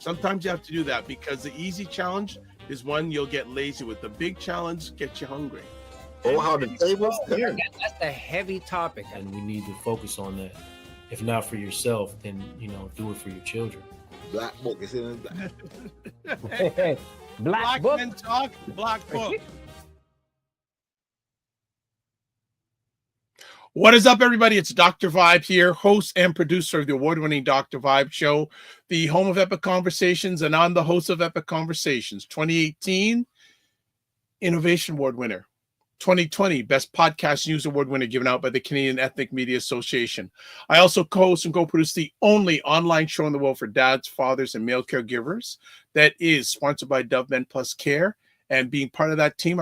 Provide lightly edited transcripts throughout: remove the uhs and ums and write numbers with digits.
Sometimes you have to do that because the easy challenge is one you'll get lazy with. The big challenge gets you hungry. Oh, how the tables turn. That's a heavy topic, and we need to focus on that. If not for yourself, then do it for your children. Black book is in the Hey, Black book. Men Talk, Black Book. What is up, everybody? It's Dr. Vibe here, host and producer of the award-winning Dr. Vibe Show, the home of Epic Conversations, and I'm the host of Epic Conversations. 2018 Innovation Award winner. 2020 Best Podcast News Award winner given out by the Canadian Ethnic Media Association. I also co-host and co-produce the only online show in the world for dads, fathers, and male caregivers that is sponsored by Dove Men Plus Care. And being part of that team,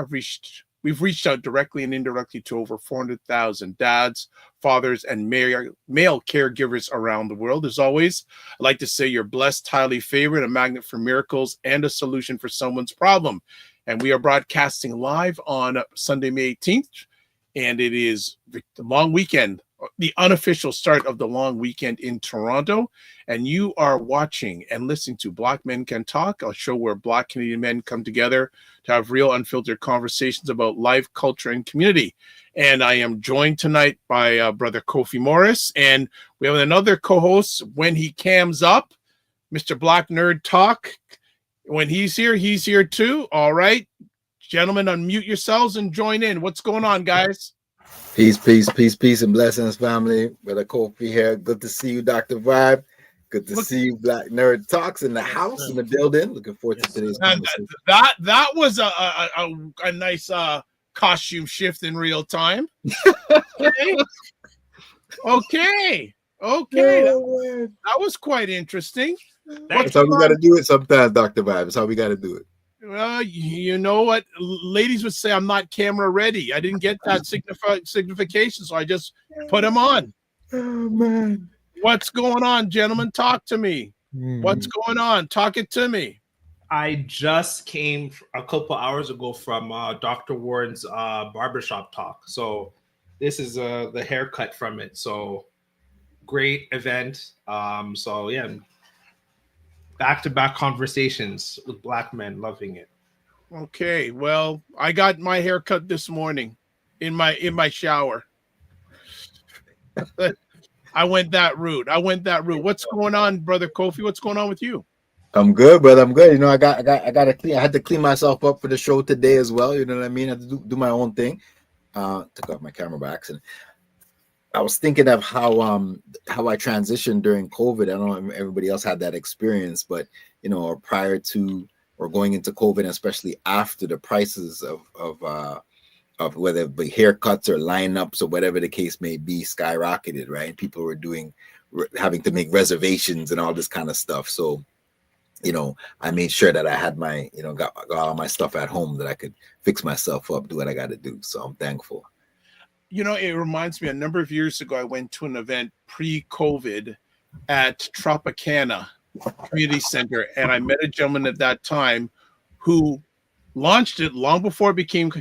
we've reached out directly and indirectly to over 400,000 dads, fathers, and male caregivers around the world. As always, I'd like to say you're blessed, highly favored, a magnet for miracles, and a solution for someone's problem. And we are broadcasting live on Sunday, May 18th, and it is the long weekend, the unofficial start of the long weekend in Toronto. And you are watching and listening to Black Men Can Talk, a show where Black Canadian men come together to have real, unfiltered conversations about life, culture, and community. And I am joined tonight by Brother Kofi Morris, and we have another co-host when he cams up, Mr. Black Nerd Talk. When he's here too. All right, gentlemen, unmute yourselves and join in. What's going on, guys? Peace, and blessings, family. Brother Kofi here. Good to see you, Dr. Vibe. Good to see you, Black Nerd Talks in the house, in the building. Looking forward to today's conversation. That was a nice costume shift in real time. Okay. That was quite interesting. That's how we got to do it sometimes, Dr. Vibe. That's how we got to do it. Well, you know what? Ladies would say I'm not camera ready. I didn't get that signification, so I just put them on. Oh, man. What's going on, gentlemen? Talk to me. What's going on? Talk it to me. I just came a couple hours ago from Dr. Warren's barbershop talk. So this is the haircut from it. So great event. So yeah, back-to-back conversations with Black men, loving it. Okay, well, I got my haircut this morning in my shower. I went that route. What's going on, Brother Kofi? What's going on with you? I'm good, brother. I'm good. I got to clean. I had to clean myself up for the show today as well. You know what I mean? I had to do my own thing. Took off my camera by accident. I was thinking of how I transitioned during COVID. I don't know if everybody else had that experience, but or prior to or going into COVID, especially after the prices of whether it be haircuts or lineups or whatever the case may be skyrocketed, right? People were having to make reservations and all this kind of stuff. So, I made sure that I had my, got all my stuff at home that I could fix myself up, do what I got to do. So I'm thankful. It reminds me, a number of years ago, I went to an event pre-COVID at Tropicana Community Center, and I met a gentleman at that time who launched it long before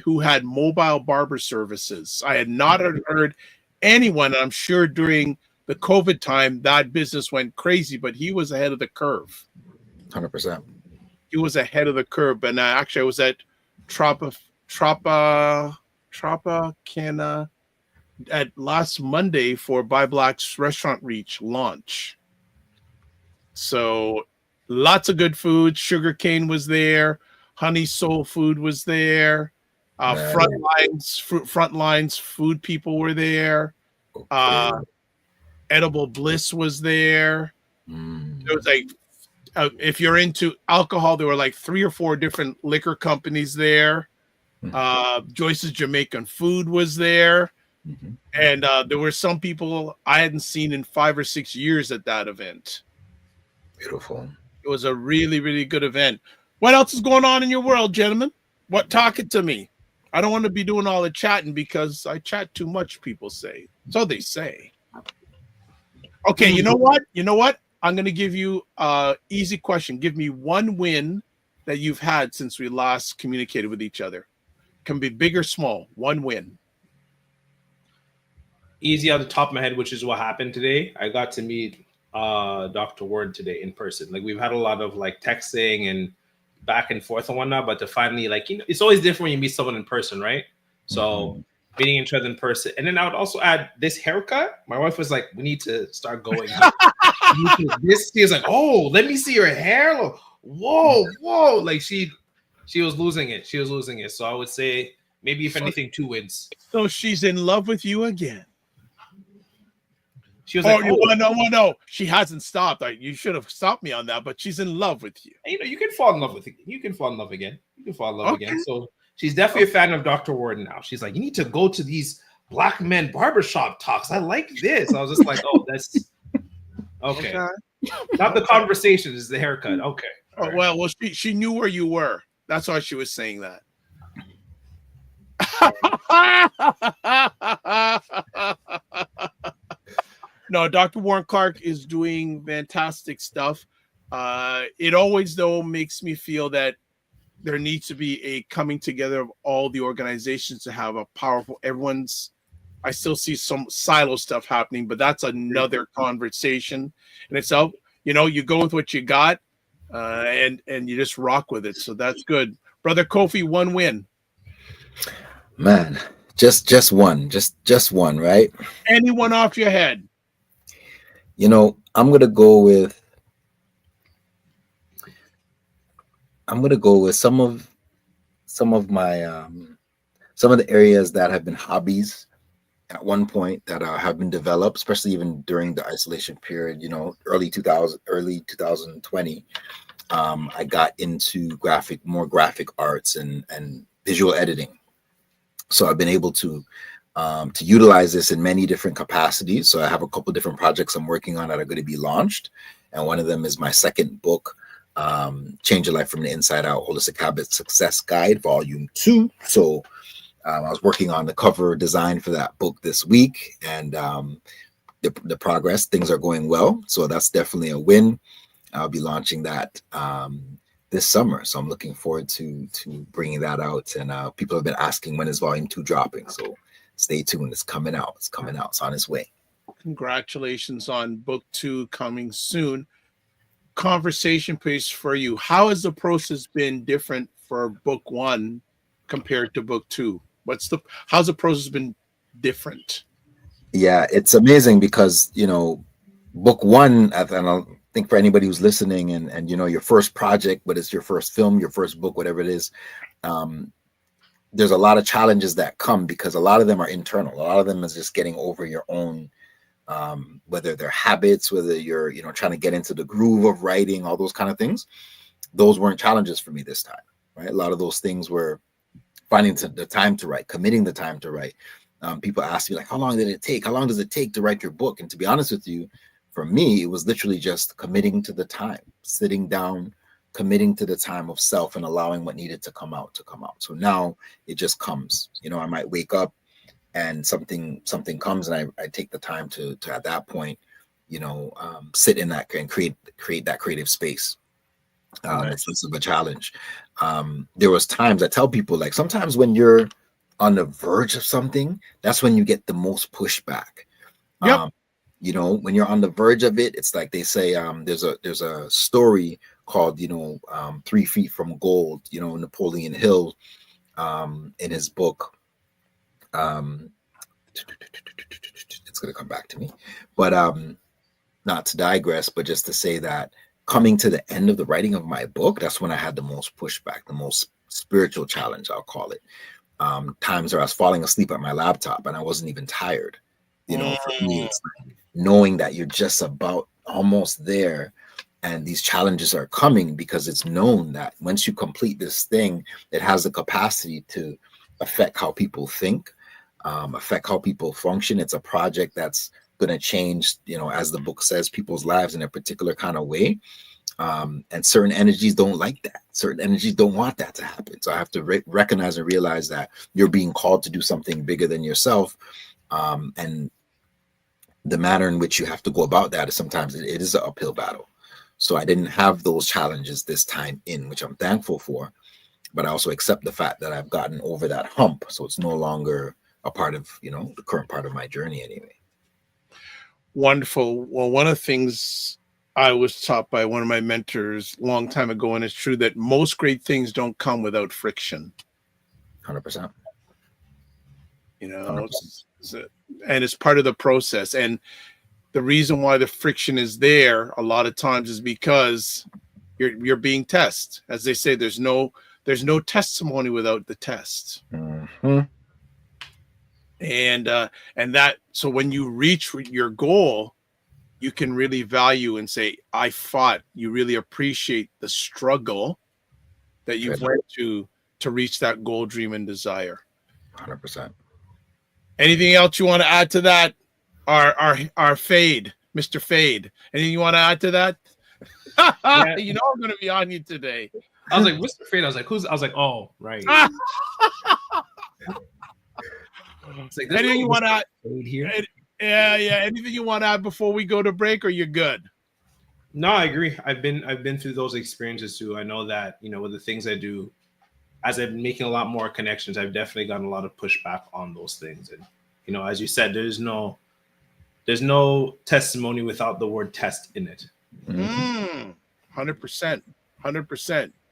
who had mobile barber services. I had not heard anyone, I'm sure during the COVID time, that business went crazy, but he was ahead of the curve. 100%. He was ahead of the curve, and actually I was at Tropicana at last Monday for Buy Black's Restaurant Reach launch. So lots of good food. Sugarcane was there. Honey Soul Food was there. Frontlines food people were there. Edible Bliss was there. There was if you're into alcohol, there were like 3 or 4 different liquor companies there. Joyce's Jamaican Food was there. And there were some people I hadn't seen in 5 or 6 years at that event. Beautiful. It was a really, really good event. What else is going on in your world, gentlemen? Talk it to me. I don't want to be doing all the chatting because I chat too much, people say. So they say. Okay, you know what? I'm going to give you an easy question. Give me one win that you've had since we last communicated with each other. Can be big or small. One win. Easy on the top of my head, which is what happened today. I got to meet Dr. Warren today in person. Like we've had a lot of like texting and back and forth and whatnot, but to finally it's always different when you meet someone in person, right? So meeting each other in person. And then I would also add this haircut. My wife was like, we need to start going. She was like, oh, let me see your hair. Whoa. Like she was losing it. So I would say maybe if anything, 2 wins. So she's in love with you again. She was like, no. She hasn't stopped. You should have stopped me on that, but she's in love with you. And, you can fall in love with it. You can fall in love again. So she's definitely a fan of Dr. Warren now. She's like, you need to go to these Black men barbershop talks. I like this. I was just like, oh, that's okay. Not the conversation, is the haircut. Okay. Oh, right. Well, she knew where you were. That's why she was saying that. No, Dr. Warren Clark is doing fantastic stuff. It always, though, makes me feel that there needs to be a coming together of all the organizations to have a powerful, I still see some silo stuff happening, but that's another conversation in itself. You go with what you got, and you just rock with it. So that's good. Brother Kofi, 1 win. Man, just one, just one, right? Anyone off your head? I'm gonna go with some of my some of the areas that have been hobbies at one point that have been developed, especially even during the isolation period. Early 2020. I got into more graphic arts and visual editing. So I've been able to utilize this in many different capacities. So I have a couple different projects I'm working on that are going to be launched. And one of them is my second book, Change Your Life from the Inside Out, Holistic Habit Success Guide, Volume 2. So I was working on the cover design for that book this week, and the progress, things are going well. So that's definitely a win. I'll be launching that this summer. So I'm looking forward to bringing that out. And people have been asking when is Volume 2 dropping. So stay tuned. It's coming out. It's on its way. Congratulations on book 2 coming soon. Conversation piece for you. How has the process been different for book 1 compared to book 2? How's the process been different? Yeah, it's amazing because, book 1, and I think for anybody who's listening and your first project, but it's your first film, your first book, whatever it is, there's a lot of challenges that come because a lot of them are internal. A lot of them is just getting over your own, whether they're habits, whether you're, trying to get into the groove of writing, all those kind of things. Those weren't challenges for me this time, right? A lot of those things were finding the time to write, committing the time to write. People ask me, like, how long did it take? How long does it take to write your book? And to be honest with you, for me, it was literally just committing to the time, sitting down, committing to the time of self and allowing what needed to come out. So now it just comes. I might wake up and something comes, and I take the time to at that point, sit in that and create that creative space. It's less of a challenge. There was times I tell people, like, sometimes when you're on the verge of something, that's when you get the most pushback. Yep. When you're on the verge of it, it's like they say, there's a story called, 3 Feet from Gold, Napoleon Hill, in his book. It's going to come back to me, but not to digress, but just to say that coming to the end of the writing of my book, that's when I had the most pushback, the most spiritual challenge, I'll call it. Times where I was falling asleep at my laptop and I wasn't even tired. For me, it's like knowing that you're just about almost there, and these challenges are coming because it's known that once you complete this thing, it has the capacity to affect how people think, affect how people function. It's a project that's going to change, as the book says, people's lives in a particular kind of way. And certain energies don't like that. Certain energies don't want that to happen. So I have to recognize and realize that you're being called to do something bigger than yourself. And the manner in which you have to go about that is sometimes it is an uphill battle. So I didn't have those challenges this time which I'm thankful for, but I also accept the fact that I've gotten over that hump. So it's no longer a part of, the current part of my journey anyway. Wonderful. Well, one of the things I was taught by one of my mentors a long time ago, and it's true, that most great things don't come without friction. 100%. You know, and it's part of the process. And the reason why the friction is there a lot of times is because you're being tested. As they say, there's no testimony without the test. Mm-hmm. And that, so when you reach your goal, you can really value and say, I fought. You really appreciate the struggle that you've went to reach that goal, dream, and desire. 100%. Anything else you want to add to that? Our Fade, Mr. Fade. Anything you want to add to that? Yeah. You know I'm going to be on you today. I was like, Mr. Fade. I was like, who's? I was like, oh, right. It's like, anything you want to add here? Yeah. Anything you want to add before we go to break, or you're good? No, I agree. I've been through those experiences too. I know that, you know, with the things I do, as I've been making a lot more connections, I've definitely gotten a lot of pushback on those things. And, you know, as you said, there's no testimony without the word test in it. 100%.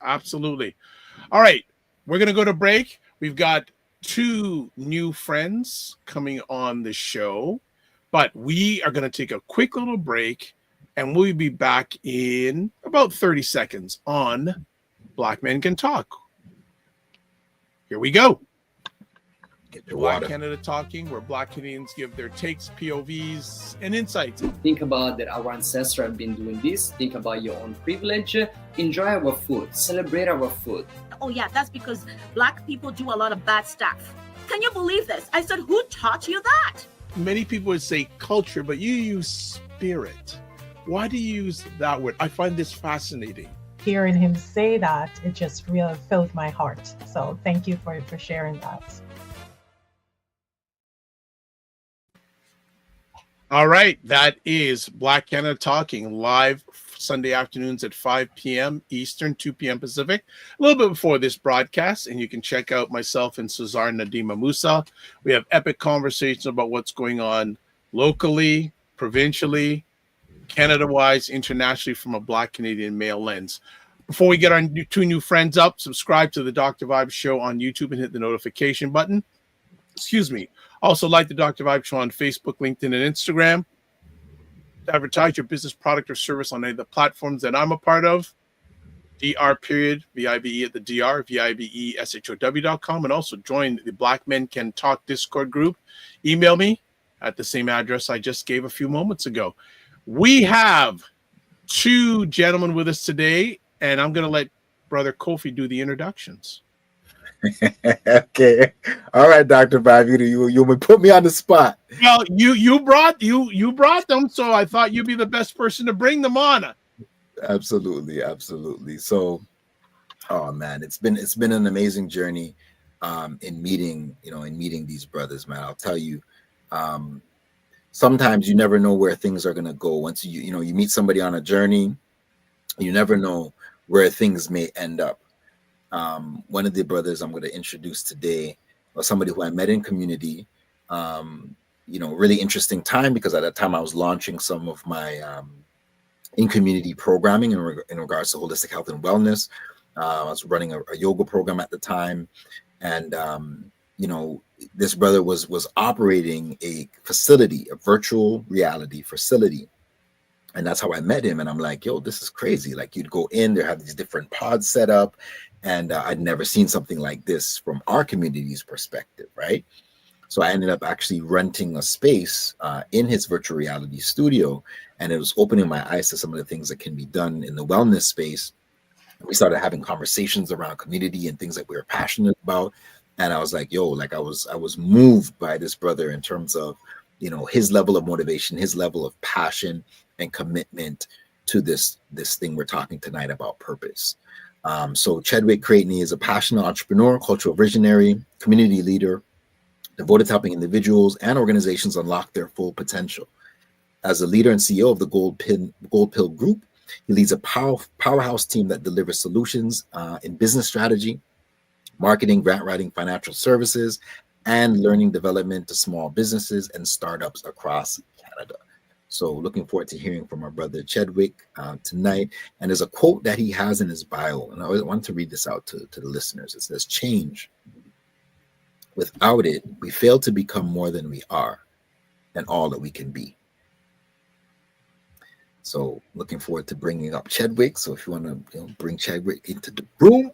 Absolutely. All right. We're going to go to break. We've got 2 new friends coming on the show, but we are going to take a quick little break, and we'll be back in about 30 seconds on Black Men Can Talk. Here we go. Black Canada Talking, where Black Canadians give their takes, POVs, and insights. Think about that our ancestors have been doing this. Think about your own privilege. Enjoy our food. Celebrate our food. Oh yeah, that's because Black people do a lot of bad stuff. Can you believe this? I said, who taught you that? Many people would say culture, but you use spirit. Why do you use that word? I find this fascinating. Hearing him say that, it just really filled my heart. So thank you for sharing that. All right, that is Black Canada Talking, live Sunday afternoons at 5 p.m. Eastern, 2 p.m. Pacific, a little bit before this broadcast, and you can check out myself and Cesar Nadima Musa. We have epic conversations about what's going on locally, provincially, Canada-wise, internationally, from a Black Canadian male lens. Before we get our 2 new friends up, subscribe to the Dr. Vibe Show on YouTube and hit the notification button. Excuse me. Also, like the Dr. Vibe Show on Facebook, LinkedIn, and Instagram. Advertise your business, product, or service on any of the platforms that I'm a part of. Vibe at the DR, VIBESHOW.com, and also join the Black Men Can Talk Discord group. Email me at the same address I just gave a few moments ago. We have 2 gentlemen with us today, and I'm going to let Brother Kofi do the introductions. Okay. All right, Dr. Vibe, you put me on the spot. Well, you brought them, so I thought you'd be the best person to bring them on. Absolutely. So, oh man, it's been an amazing journey in meeting these brothers, man. I'll tell you, sometimes you never know where things are gonna go. Once you meet somebody on a journey, you never know where things may end up. One of the brothers I'm going to introduce today was somebody who I met in community. Really interesting time, because at that time I was launching some of my in community programming in regards to holistic health and wellness. I was running a yoga program at the time, and this brother was operating a facility, a virtual reality facility. And that's how I met him. And I'm like, yo, this is crazy. Like, you'd go in, there have these different pods set up. And I'd never seen something like this from our community's perspective, right? So I ended up actually renting a space in his virtual reality studio. And it was opening my eyes to some of the things that can be done in the wellness space. We started having conversations around community and things that we were passionate about. And I was like, yo, like I was moved by this brother in terms of, his level of motivation, his level of passion and commitment to this thing we're talking tonight about, purpose. So Chedwick Crieghtney is a passionate entrepreneur, cultural visionary, community leader, devoted to helping individuals and organizations unlock their full potential. As a leader and CEO of the Gold Pill Group, he leads a powerhouse team that delivers solutions in business strategy, marketing, grant writing, financial services, and learning development to small businesses and startups across Canada. So looking forward to hearing from our brother Chedwick tonight. And there's a quote that he has in his bio, and I always want to read this out to the listeners. It says, "Change. Without it, we fail to become more than we are and all that we can be." So looking forward to bringing up Chedwick. So if you want to bring Chedwick into the room,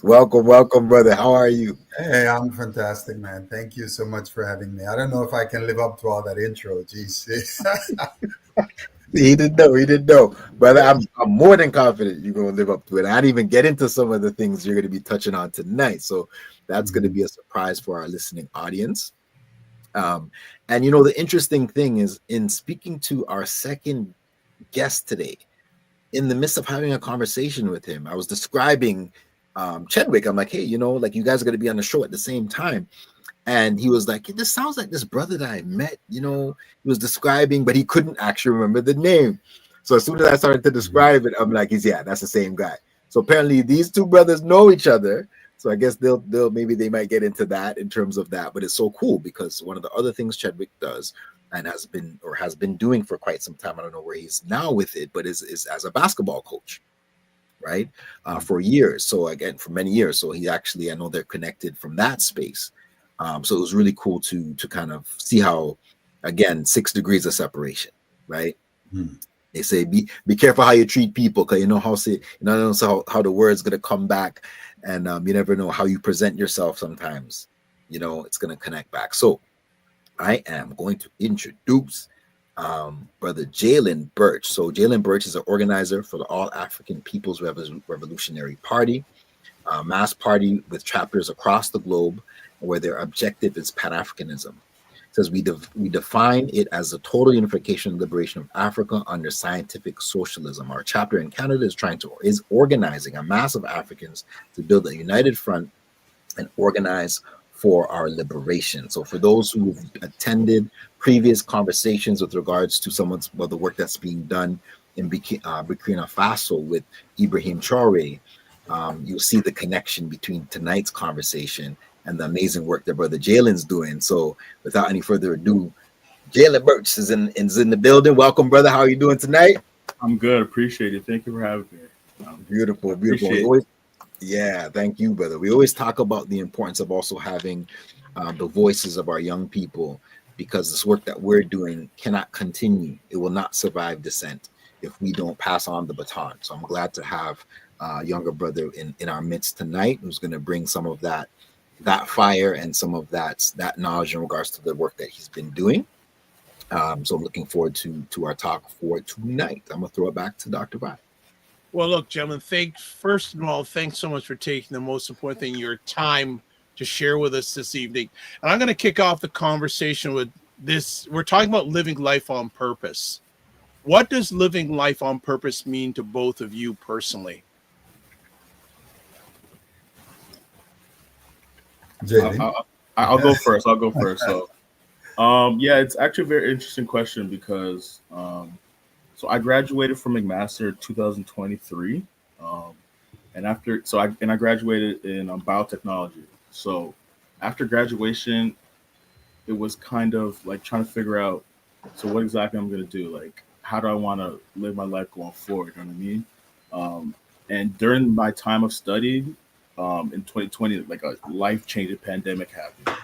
welcome, brother. How are you? Hey, I'm fantastic, man. Thank you so much for having me. I don't know if I can live up to all that intro. Jeez. He didn't know. Brother, I'm more than confident you're going to live up to it. I didn't even get into some of the things you're going to be touching on tonight. So that's going to be a surprise for our listening audience. And the interesting thing is, in speaking to our second guest today, in the midst of having a conversation with him, I was describing Chedwick. I'm like, hey, like you guys are going to be on the show at the same time. And he was like, this sounds like this brother that I met, he was describing, but he couldn't actually remember the name. So as soon as I started to describe it, I'm like, that's the same guy. So apparently these two brothers know each other. So I guess they'll maybe they might get into that in terms of that. But it's so cool because one of the other things Chedwick does and has been doing for quite some time, I don't know where he's now with it, but is as a basketball coach, right? For years. So again, for many years. So he actually, I know they're connected from that space. So it was really cool to kind of see how, again, 6 degrees of separation, right? They say be careful how you treat people, because you know how the word's gonna come back, and you never know how you present yourself. Sometimes, it's gonna connect back. So I am going to introduce brother Jalen Birch. So Jalen Birch is an organizer for the All African People's Revolutionary Party, a mass party with chapters across the globe, where their objective is Pan-Africanism. It says we define it as the total unification and liberation of Africa under scientific socialism. Our chapter in Canada is organizing a mass of Africans to build a united front and organize for our liberation. So for those who've attended previous conversations with regards to the work that's being done in Burkina Faso with Ibrahim Traore, you'll see the connection between tonight's conversation and the amazing work that brother Jalen's doing. So without any further ado, Jalen Birch is in the building. Welcome, brother. How are you doing tonight? I'm good. Appreciate it. Thank you for having me. Beautiful. Thank you, brother. We always talk about the importance of also having the voices of our young people, because this work that we're doing cannot continue. It will not survive dissent if we don't pass on the baton. So I'm glad to have a younger brother in our midst tonight who's going to bring some of that fire and some of that knowledge in regards to the work that he's been doing. So I'm looking forward to our talk for tonight. I'm gonna throw it back to Dr. Vi. Well, look, gentlemen, first of all, thanks so much for taking the most important thing, your time to share with us this evening. And I'm going to kick off the conversation with this. We're talking about living life on purpose. What does living life on purpose mean to both of you personally? I'll go first. So, it's actually a very interesting question because, so I graduated from McMaster 2023, and I graduated in biotechnology. So, after graduation, it was kind of like trying to figure out, so what exactly I'm going to do, like how do I want to live my life going forward? You know what I mean? And during my time of study, in 2020, like a life-changing pandemic happened.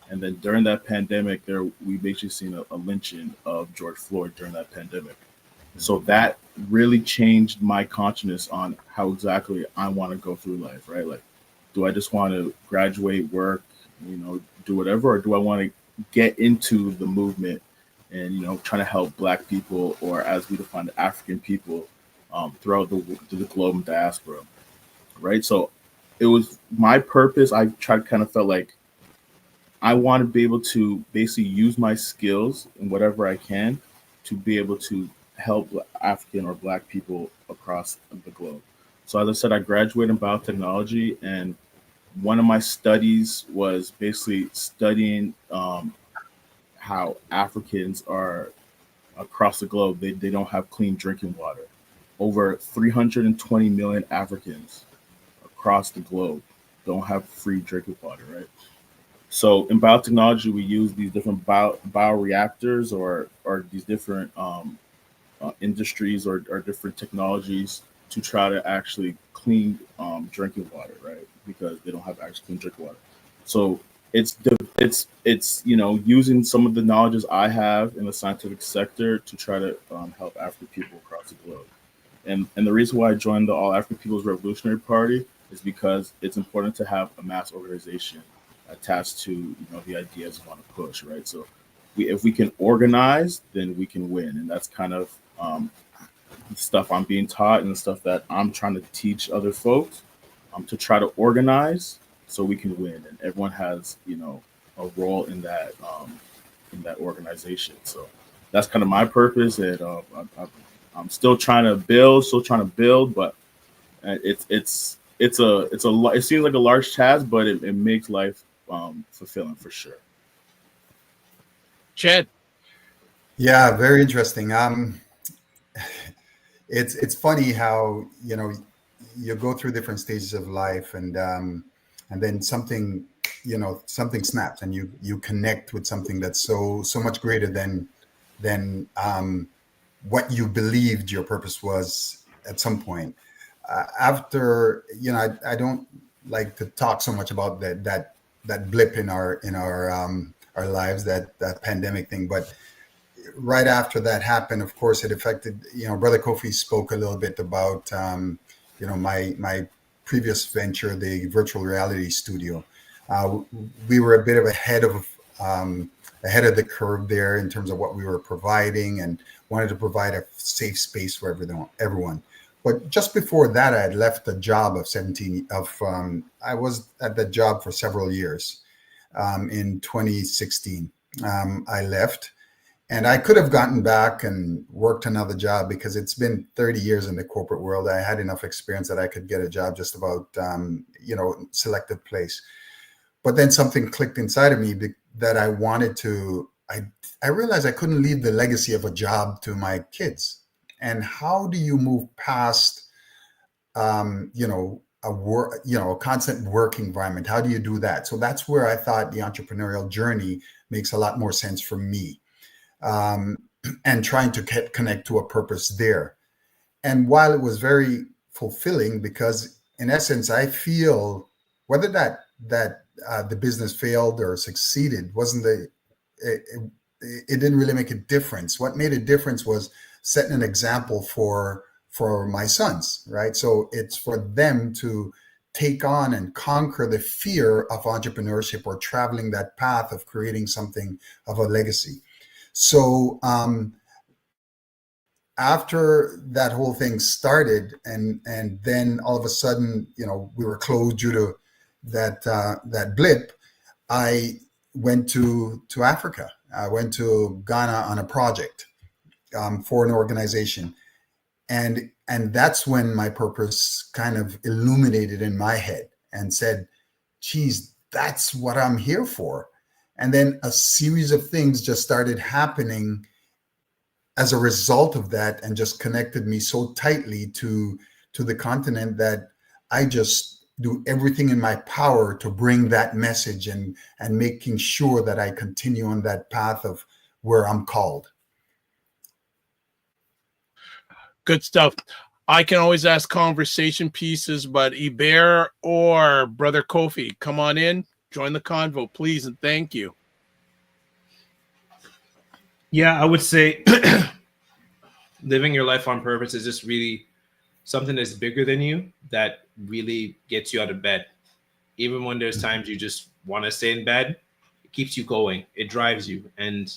And then during that pandemic, we basically seen a lynching of George Floyd during that pandemic. So that really changed my consciousness on how exactly I want to go through life, right? Like, do I just want to graduate, work, do whatever, or do I want to get into the movement and, trying to help Black people, or as we define the African people, throughout the globe and diaspora, right? So it was my purpose. I felt like I want to be able to basically use my skills in whatever I can to be able to help African or Black people across the globe. So as I said, I graduated in biotechnology, and one of my studies was basically studying how Africans are across the globe. They don't have clean drinking water. Over 320 million Africans across the globe don't have free drinking water, right? So in biotechnology, we use these different bioreactors or these different industries or different technologies to try to actually clean drinking water, right? Because they don't have actually clean drinking water. So it's using some of the knowledges I have in the scientific sector to try to help African people across the globe. And the reason why I joined the All African People's Revolutionary Party is because it's important to have a mass organization attached to the ideas we want to push, right? So if we can organize, then we can win, and that's kind of the stuff I'm being taught and the stuff that I'm trying to teach other folks to try to organize so we can win, and everyone has a role in that organization. So that's kind of my purpose, and I'm still trying to build, but it seems like a large task, but it makes life fulfilling for sure. Ched. Yeah, very interesting. It's funny how you go through different stages of life, and then something snaps, and you connect with something that's so much greater than what you believed your purpose was at some point. After I don't like to talk so much about that blip in our lives, that pandemic thing, but right after that happened, of course, it affected. Brother Kofi spoke a little bit about my previous venture, the virtual reality studio. We were a bit of ahead of the curve there in terms of what we were providing, and wanted to provide a safe space for everyone. But just before that, I had left a job I was at that job for several years. In 2016, I left, and I could have gotten back and worked another job because it's been 30 years in the corporate world. I had enough experience that I could get a job just about, selected place. But then something clicked inside of me that I wanted to. I realized I couldn't leave the legacy of a job to my kids. And how do you move past, a constant work environment? How do you do that? So that's where I thought the entrepreneurial journey makes a lot more sense for me, and trying to connect to a purpose there. And while it was very fulfilling, because in essence, I feel whether that the business failed or succeeded it didn't really make a difference. What made a difference was setting an example for my sons, right? So it's for them to take on and conquer the fear of entrepreneurship or traveling that path of creating something of a legacy. So after that whole thing started, and then all of a sudden, we were closed due to that blip, I went to Africa. I went to Ghana on a project for an organization. And that's when my purpose kind of illuminated in my head and said, geez, that's what I'm here for. And then a series of things just started happening as a result of that, and just connected me so tightly to the continent that I just do everything in my power to bring that message and making sure that I continue on that path of where I'm called. Good stuff. I can always ask conversation pieces, but Iber or Brother Kofi, come on in, join the convo, please, and thank you. Yeah, I would say living your life on purpose is just really something that's bigger than you, that really gets you out of bed. Even when there's times you just want to stay in bed, it keeps you going. It drives you. And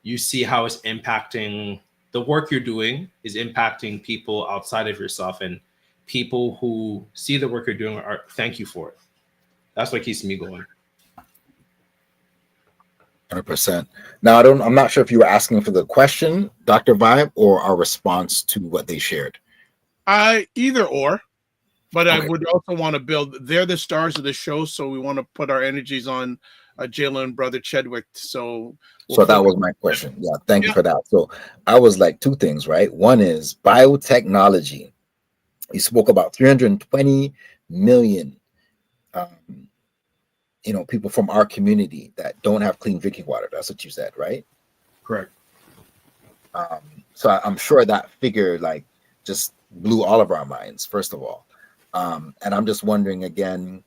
you see how it's impacting the work you're doing is impacting people outside of yourself, and people who see the work you're doing are thank you for it. That's what keeps me going. 100%. Now, I'm not sure if you were asking for the question, Dr. Vibe, or our response to what they shared. Either or, but Okay. I would also want to build. They're the stars of the show, so we want to put our energies on Jalen and Brother Chedwick. So that was my question. Yeah, thank you for that. So I was like two things, right? One is biotechnology. You spoke about 320 million people from our community that don't have clean drinking water. That's what you said, right? Correct. So I'm sure that figure like just blew all of our minds, first of all. And I'm just wondering again,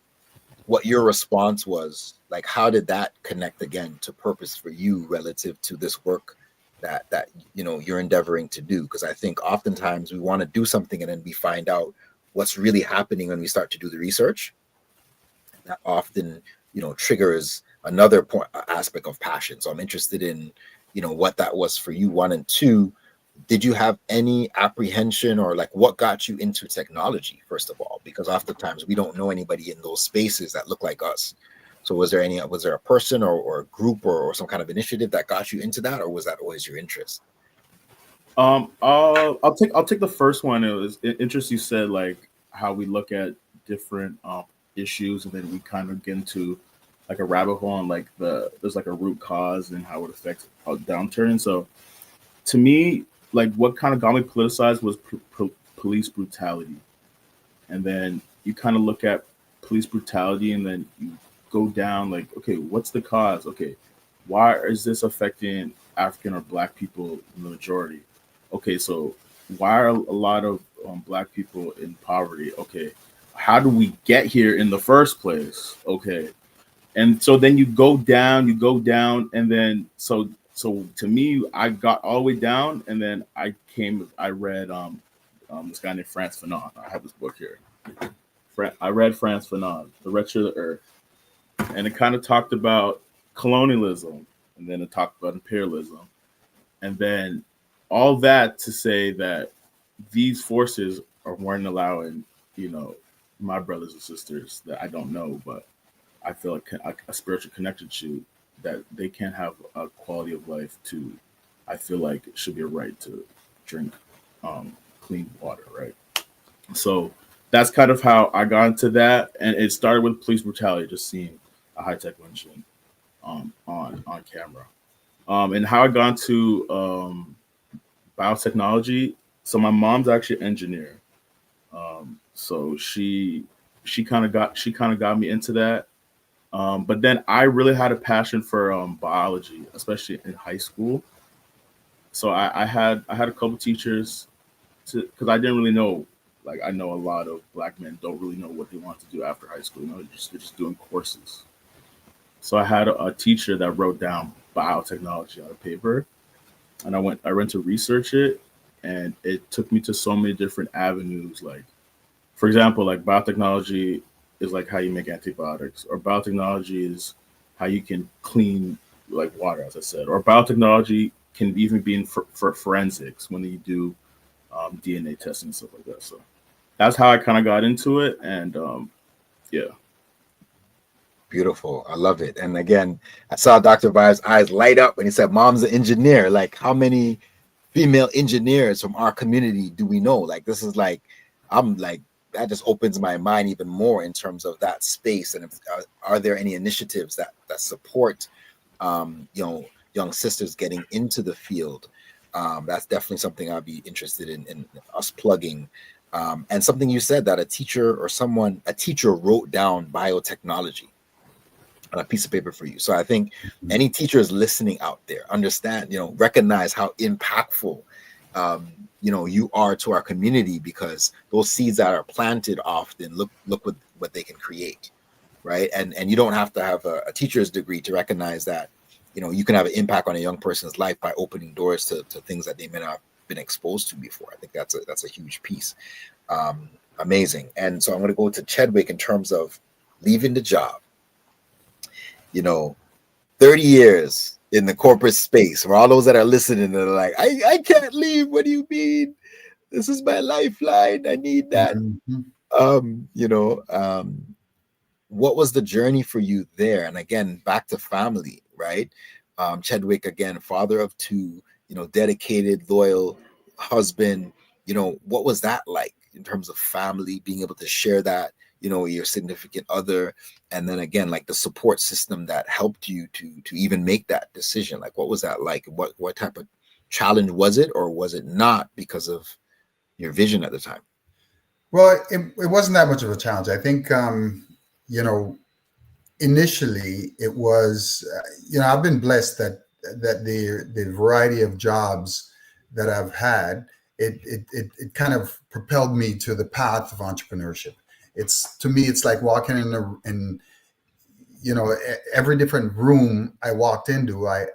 what your response was. Like, how did that connect again to purpose for you relative to this work that you're endeavoring to do? Because I think oftentimes we want to do something and then we find out what's really happening when we start to do the research. That often triggers another aspect of passion. So I'm interested in what that was for you, 1 and 2. Did you have any apprehension or like what got you into technology, first of all? Because oftentimes we don't know anybody in those spaces that look like us. So was there a person or a group or some kind of initiative that got you into that, or was that always your interest? I'll take the first one. It was interesting. You said like how we look at different issues, and then we kind of get into like a rabbit hole on like there's like a root cause and how it affects a downturn. So to me, like what kind of got me politicized was police brutality, and then you kind of look at police brutality, and then you go down like, okay, what's the cause? Okay, why is this affecting African or Black people in the majority? Okay, so why are a lot of Black people in poverty? Okay, how do we get here in the first place? Okay, and so then you go down, and then so to me, I got all the way down, and then I read this guy named Frantz Fanon. I have this book here. I read Frantz Fanon, The Wretched of the Earth, and it kind of talked about colonialism, and then it talked about imperialism, and then all that to say that these forces weren't allowing, my brothers and sisters that I don't know, but I feel like a spiritual connection to, that they can't have a quality of life to, I feel like it should be a right to drink clean water, right? So that's kind of how I got into that, and it started with police brutality, just seeing a high-tech lynching on camera, and how I got into biotechnology. So my mom's actually an engineer, so she kind of got me into that. But then I really had a passion for biology, especially in high school. So I had a couple teachers, because I didn't really know. Like, I know a lot of Black men don't really know what they want to do after high school. They're just doing courses. So I had a teacher that wrote down biotechnology on a paper, and I went to research it, and it took me to so many different avenues. Like, for example, like biotechnology is like how you make antibiotics, or biotechnology is how you can clean like water, as I said, or biotechnology can even be in for forensics when you do DNA testing and stuff like that. So that's how I kind of got into it, and yeah. Beautiful. I love it. And again, I saw Dr. Vibe's eyes light up when he said mom's an engineer. Like, how many female engineers from our community do we know? Like, this is like, I'm like, that just opens my mind even more in terms of that space. And are there any initiatives that support young sisters getting into the field? That's definitely something I'd be interested in us plugging. And something you said, that a teacher wrote down biotechnology on a piece of paper for you. So I think any teachers listening out there understand, recognize how impactful you are to our community, because those seeds that are planted often look what they can create, right? And you don't have to have a teacher's degree to recognize that you can have an impact on a young person's life by opening doors to things that they may not have been exposed to before. I think that's a huge piece. Amazing. And so I'm going to go to Chedwick in terms of leaving the job. 30 years in the corporate space, for all those that are listening, they're like, I can't leave. What do you mean? This is my lifeline. I need that. What was the journey for you there? And again, back to family, right? Chedwick, again, father of 2, dedicated, loyal husband. What was that like in terms of family, being able to share that, your significant other, and then again, like the support system that helped you to even make that decision? Like, what was that like? What type of challenge was it, or was it not because of your vision at the time? Well, it wasn't that much of a challenge. I think, initially it was, I've been blessed that the variety of jobs that I've had, it kind of propelled me to the path of entrepreneurship. To me, it's like walking in every different room I walked into, I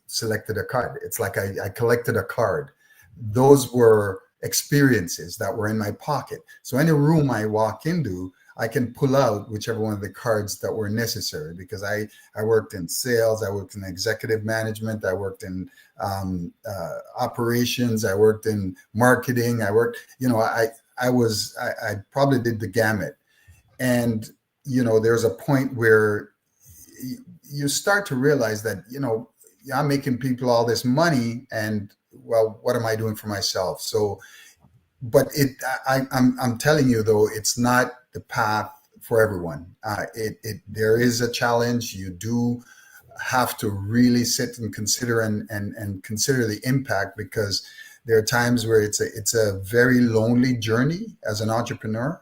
selected a card. It's like I collected a card. Those were experiences that were in my pocket. So any room I walk into, I can pull out whichever one of the cards that were necessary, because I worked in sales, I worked in executive management, I worked in operations, I worked in marketing, I probably did the gamut. And, there's a point where you start to realize that, I'm making people all this money, and well, what am I doing for myself? So, but I'm telling you though, it's not the path for everyone. There is a challenge. You do have to really sit and consider and consider the impact, because there are times where it's a very lonely journey as an entrepreneur.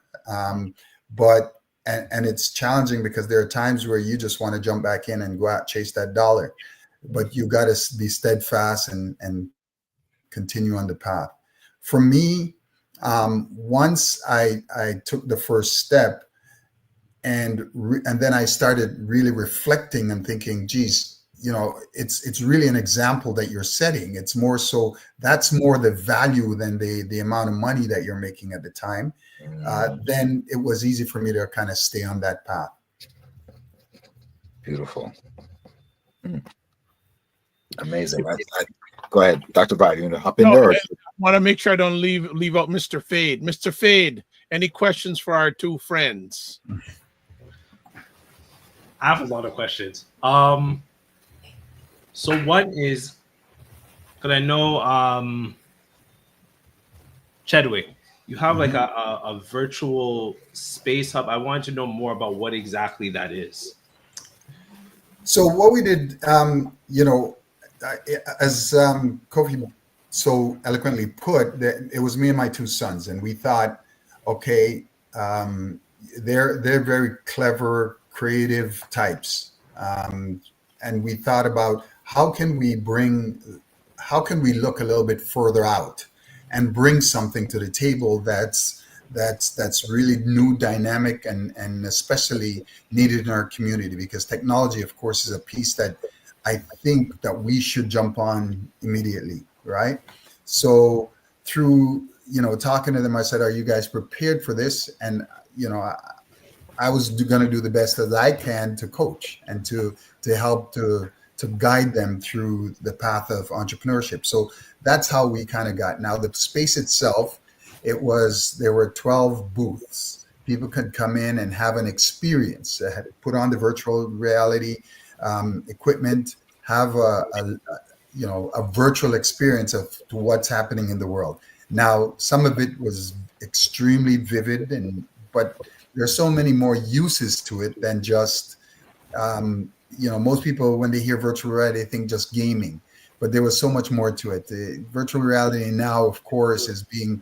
But it's challenging because there are times where you just want to jump back in and go out, chase that dollar, but you got to be steadfast and continue on the path. For me, once I took the first step, and then I started really reflecting and thinking, geez, it's really an example that you're setting. It's more so, that's more the value than the amount of money that you're making at the time. Then it was easy for me to kind of stay on that path. Beautiful. Amazing. Go ahead, Dr. Vibe, you want to hop in there? I want to make sure I don't leave out Mr. Fade. Mr. Fade, any questions for our two friends? I have a lot of questions. So one is, because I know Chedwick, you have like a virtual space hub. I wanted to know more about what exactly that is. So what we did, as Kofi so eloquently put, that it was me and my two sons, and we thought, okay, they're very clever, creative types, and we thought about how can we look a little bit further out and bring something to the table that's really new, dynamic, and especially needed in our community, because technology, of course, is a piece that I think that we should jump on immediately, right? So through, talking to them, I said, are you guys prepared for this? And, I was going to do the best as I can to coach and to help to guide them through the path of entrepreneurship. So that's how we kind of got. Now the space itself, there were 12 booths. People could come in and have an experience, put on the virtual reality equipment, have a virtual experience of what's happening in the world. Now, some of it was extremely vivid, but there's so many more uses to it than just, most people, when they hear virtual reality, they think just gaming, but there was so much more to it. The virtual reality now, of course, is being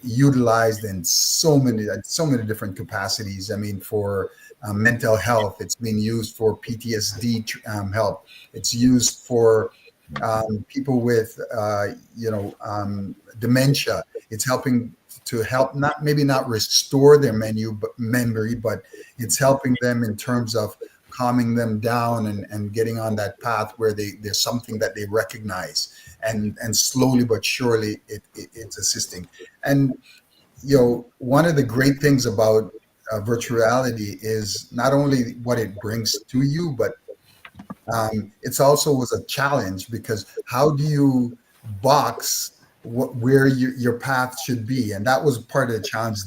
utilized in so many different capacities. I mean, for mental health, it's being used for PTSD help. It's used for people with, dementia. It's helping to help not restore their memory, but it's helping them in terms of calming them down and getting on that path where there's something that they recognize, and slowly but surely it's assisting. And one of the great things about virtual reality is not only what it brings to you, but it's also was a challenge, because how do you box where your path should be? And that was part of the challenge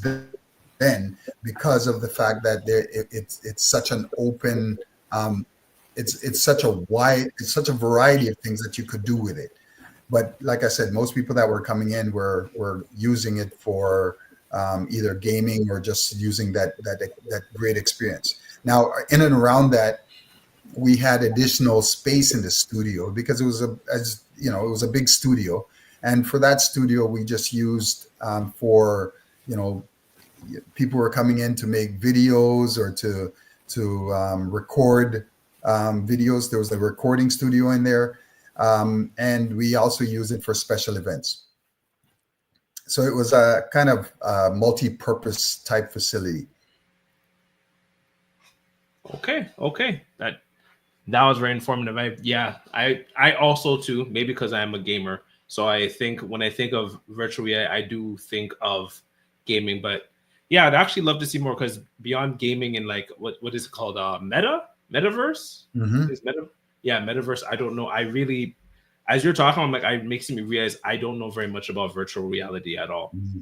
then, because of the fact that it's such an open, it's such a variety of things that you could do with it. But like I said, most people that were coming in were using it for either gaming or just using that great experience. Now, in and around that, we had additional space in the studio, because it was a big studio. And for that studio, we just used for, people were coming in to make videos or to record videos. There was a recording studio in there, and we also use it for special events. So it was a kind of multi-purpose type facility. Okay. That was very informative. I also too, maybe because I am a gamer. So I think when I think of virtual reality, I do think of gaming. But yeah, I'd actually love to see more, because beyond gaming and like what is it called? Metaverse? Mm-hmm. Metaverse. I don't know. I really, as you're talking, I'm like, it makes me realize I don't know very much about virtual reality at all, Mm-hmm.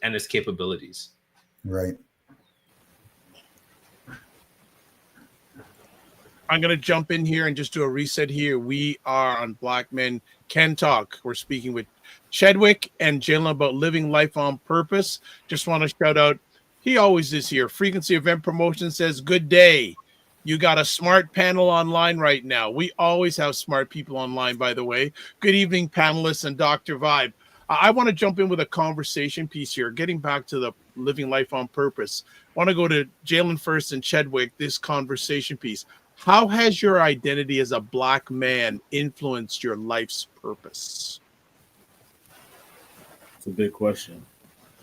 and its capabilities. Right. I'm going to jump in here and just do a reset here. We are on Black Men Can Talk. We're speaking with Chedwick and Jalen about living life on purpose. Just want to shout out, he always is here. Frequency Event Promotion says, good day. You got a smart panel online right now. We always have smart people online, by the way. Good evening, panelists and Dr. Vibe. I want to jump in with a conversation piece here, getting back to the living life on purpose. I want to go to Jalen first and Chedwick, this conversation piece. How has your identity as a Black man influenced your life's purpose? It's a big question.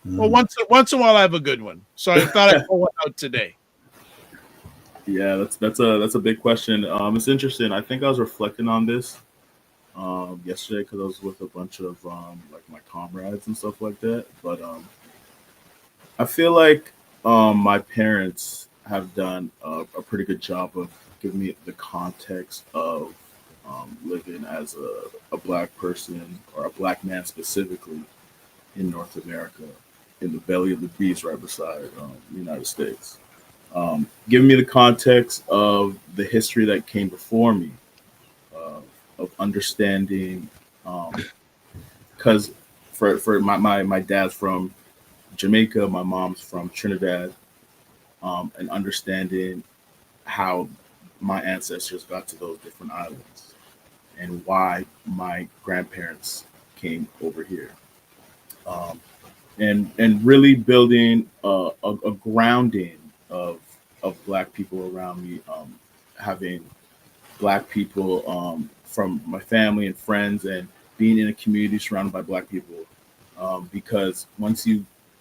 Well, once in a while I have a good one, so I thought I'd pull one out today. Yeah, that's a big question. It's interesting. I think I was reflecting on this yesterday because I was with a bunch of like my comrades and stuff like that. But I feel like my parents have done a pretty good job of giving me the context of living as a Black person, or a Black man specifically, in North America, in the belly of the beast right beside the United States. Giving me the context of the history that came before me, of understanding, because for my dad's from Jamaica, my mom's from Trinidad, and understanding how my ancestors got to those different islands and why my grandparents came over here, and really building a grounding of Black people around me, having Black people from my family and friends, and being in a community surrounded by Black people, because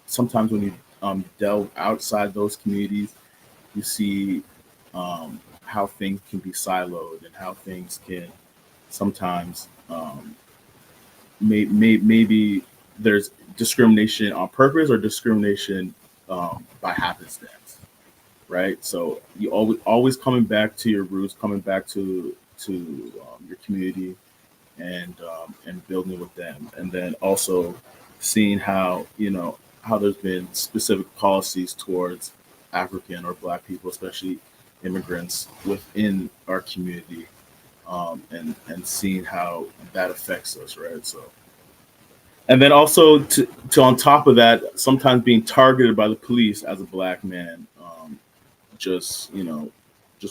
sometimes when you delve outside those communities, you see how things can be siloed, and how things can sometimes maybe there's discrimination on purpose, or discrimination by happenstance, right? So you always coming back to your roots, coming back to your community, and building with them, and then also seeing how there's been specific policies towards African or Black people, especially immigrants within our community, and seeing how that affects us, right? So, and then also to on top of that, sometimes being targeted by the police as a Black man, just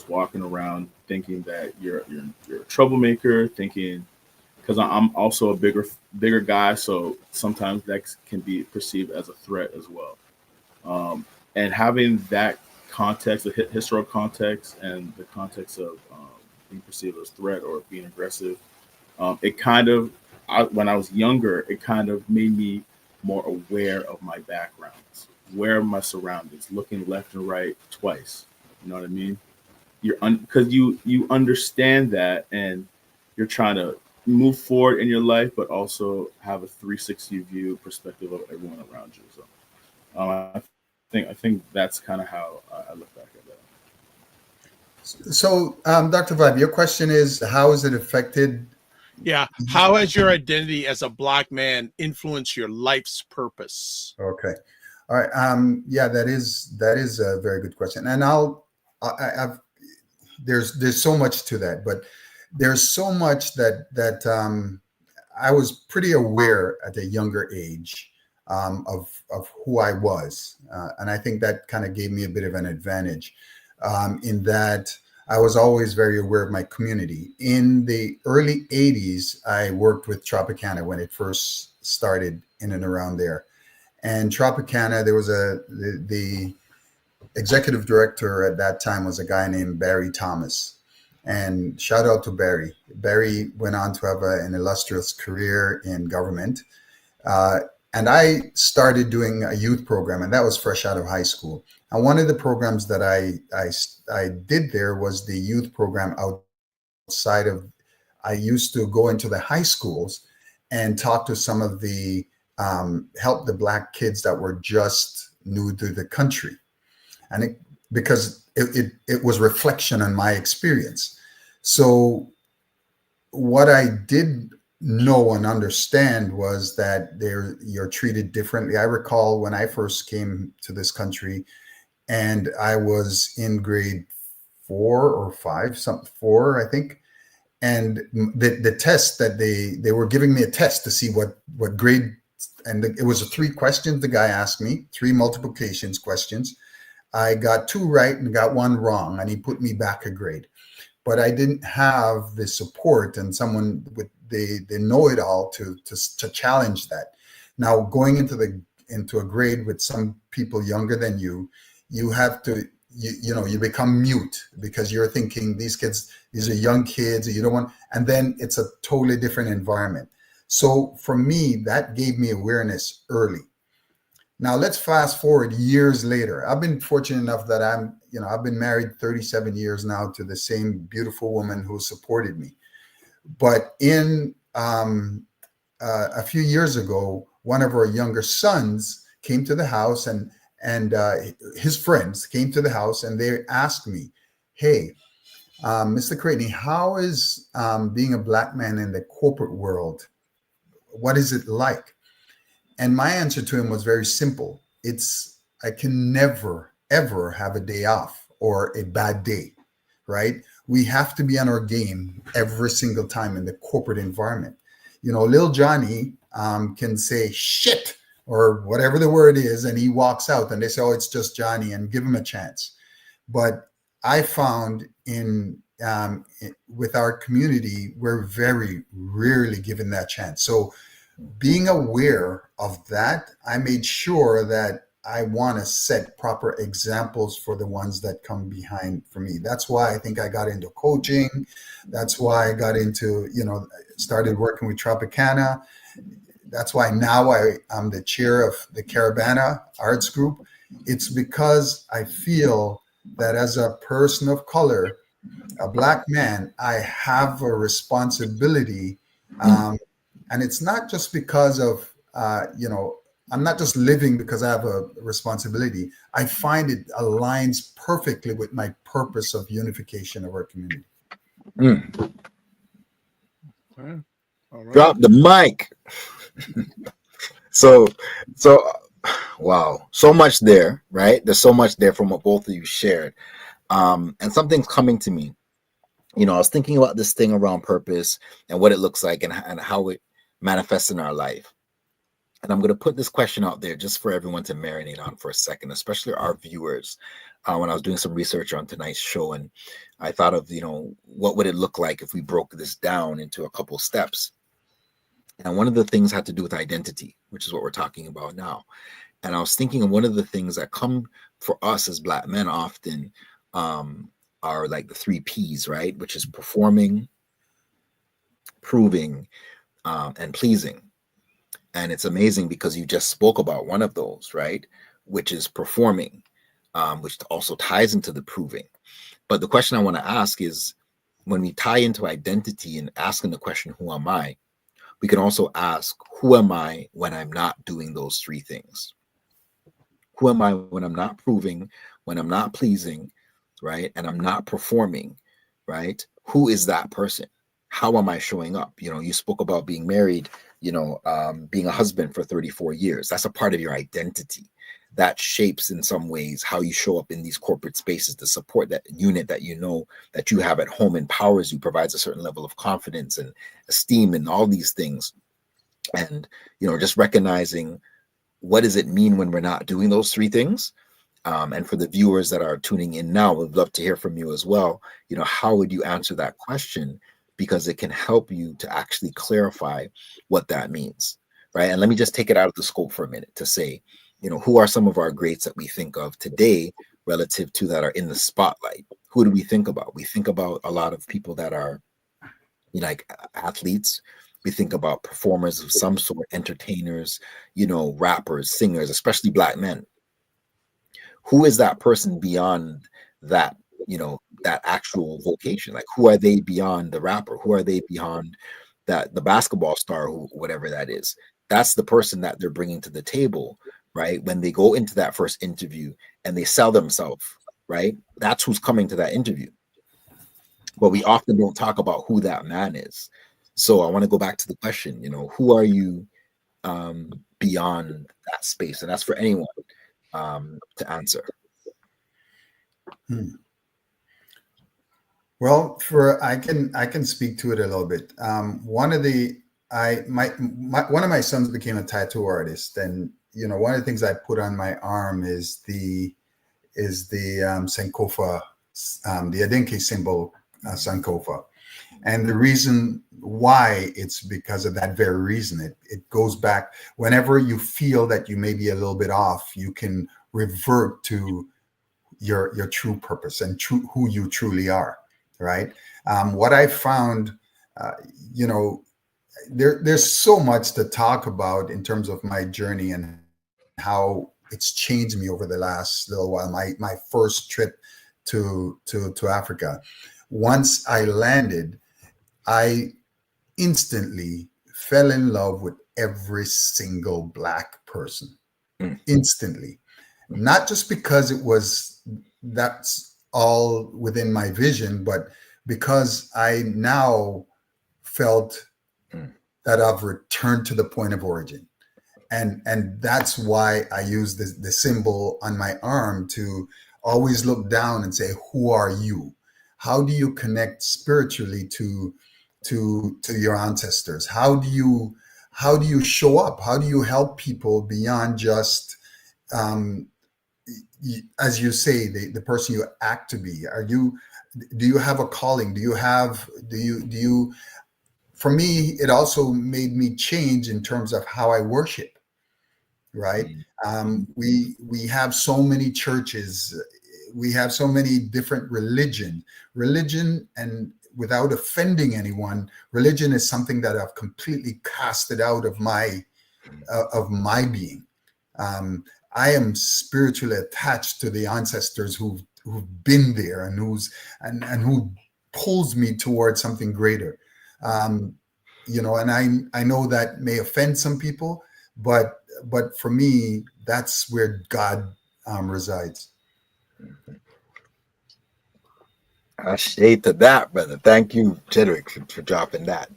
walking around thinking that you're a troublemaker, thinking, because I'm also a bigger guy, so sometimes that can be perceived as a threat as well. And having that context, the historical context, and the context of being perceived as a threat or being aggressive, it kind of, when I was younger, it kind of made me more aware of my backgrounds, aware of my surroundings, looking left and right twice. You know what I mean? Because you understand that, and you're trying to move forward in your life, but also have a 360 view perspective of everyone around you. So I think that's kind of how I look back at that. So, Dr. Vibe, your question is, how has it affected? Yeah. How has your identity as a Black man influenced your life's purpose? Okay. All right. Yeah, that is a very good question. And I've there's so much to that, but there's so much that I was pretty aware at a younger age of who I was, and I think that kind of gave me a bit of an advantage in that I was always very aware of my community. In the early 80s, I worked with Tropicana when it first started in and around there. And Tropicana, there was executive director at that time was a guy named Barry Thomas. And shout out to Barry. Barry went on to have an illustrious career in government. And I started doing a youth program, and that was fresh out of high school. And one of the programs that I did there was the youth program outside of, I used to go into the high schools and talk to some of the, help the Black kids that were just new to the country. And because it was reflection on my experience. So what I did know and understand was that you're treated differently. I recall when I first came to this country and I was in grade 4 or 5, 4, I think. And the test that they were giving me a test to see what grade, and it was 3 questions the guy asked me, 3 multiplications questions. I got 2 right and got 1 wrong, and he put me back a grade. But I didn't have the support and someone with the know-it-all to challenge that. Now, going into a grade with some people younger than you, you have to, you become mute because you're thinking these are young kids, you don't want, and then it's a totally different environment. So for me, that gave me awareness early. Now let's fast forward years later. I've been fortunate enough that I've been married 37 years now to the same beautiful woman who supported me. But in a few years ago, one of our younger sons came to the house, and his friends came to the house, and they asked me, "Hey, Mr. Crieghtney, how is being a Black man in the corporate world? What is it like?" And my answer to him was very simple. I can never, ever have a day off or a bad day, right? We have to be on our game every single time in the corporate environment. Lil Johnny can say shit or whatever the word is, and he walks out and they say, "Oh, it's just Johnny," and give him a chance. But I found with our community, we're very rarely given that chance. So being aware of that, I made sure that I want to set proper examples for the ones that come behind for me. That's why I think I got into coaching. That's why I got into, started working with Tropicana. That's why now I'm the chair of the Caravana Arts Group. It's because I feel that as a person of color, a Black man, I have a responsibility. And it's not just because of, I'm not just living because I have a responsibility. I find it aligns perfectly with my purpose of unification of our community. Okay. All right. Drop the mic. So, wow, so much there, right? There's so much there from what both of you shared. And something's coming to me. I was thinking about this thing around purpose and what it looks like and how it manifests in our life. And I'm going to put this question out there just for everyone to marinate on for a second, especially our viewers. When I was doing some research on tonight's show, and I thought of, what would it look like if we broke this down into a couple steps? And one of the things had to do with identity, which is what we're talking about now. And I was thinking of one of the things that come for us as Black men often are like the 3 Ps, right? Which is performing, proving, and pleasing. And it's amazing because you just spoke about one of those, right? Which is performing, which also ties into the proving. But the question I want to ask is, when we tie into identity and asking the question, who am I? We can also ask, who am I when I'm not doing those 3 things? Who am I when I'm not proving, when I'm not pleasing, right? And I'm not performing, right? Who is that person? How am I showing up? You spoke about being married, being a husband for 34 years. That's a part of your identity. That shapes in some ways how you show up in these corporate spaces. The support that unit that that you have at home empowers you, provides a certain level of confidence and esteem and all these things. And, just recognizing, what does it mean when we're not doing those 3 things? And for the viewers that are tuning in now, we'd love to hear from you as well. How would you answer that question? Because it can help you to actually clarify what that means, right? And let me just take it out of the scope for a minute to say, who are some of our greats that we think of today relative to that are in the spotlight, who do we think about? We think about a lot of people that are, you know, like athletes. We think about performers of some sort, entertainers, you know, rappers, singers, especially Black men. Who is that person beyond that, you know, that actual vocation? Like, who are they beyond the rapper? Who are they beyond that the basketball star, who, whatever that is? That's the person that they're bringing to the table, right? When they go into that first interview and they sell themselves, right? That's who's coming to that interview. But we often don't talk about who that man is. So I want to go back to the question, you know, who are you beyond that space? And that's for anyone to answer. Well, I can speak to it a little bit. One of my sons became a tattoo artist, and you know, one of the things I put on my arm is the Sankofa, the Adenke symbol, Sankofa. And the reason why, it's because of that very reason. It goes back, whenever you feel that you may be a little bit off, you can revert to your true purpose and who you truly are, right? What I found, you know, there's so much to talk about in terms of my journey and how it's changed me over the last little while. My first trip to Africa. Once I landed, I instantly fell in love with every single Black person. Instantly. Not just because that's all within my vision, but because I now felt that I've returned to the point of origin. And that's why I use the symbol on my arm to always look down and say, who are you? How do you connect spiritually to your ancestors? How do you show up? How do you help people beyond just, as you say, the person you act to be? Do you have a calling? For me, it also made me change in terms of how I worship, right? We have so many churches, we have so many different religion, and without offending anyone, religion is something that I've completely casted out of my being. I am spiritually attached to the ancestors who've been there and who pulls me towards something greater. You know, and I know that may offend some people, but for me, that's where God resides. I shade to that, brother. Thank you, Chedwick, for dropping that.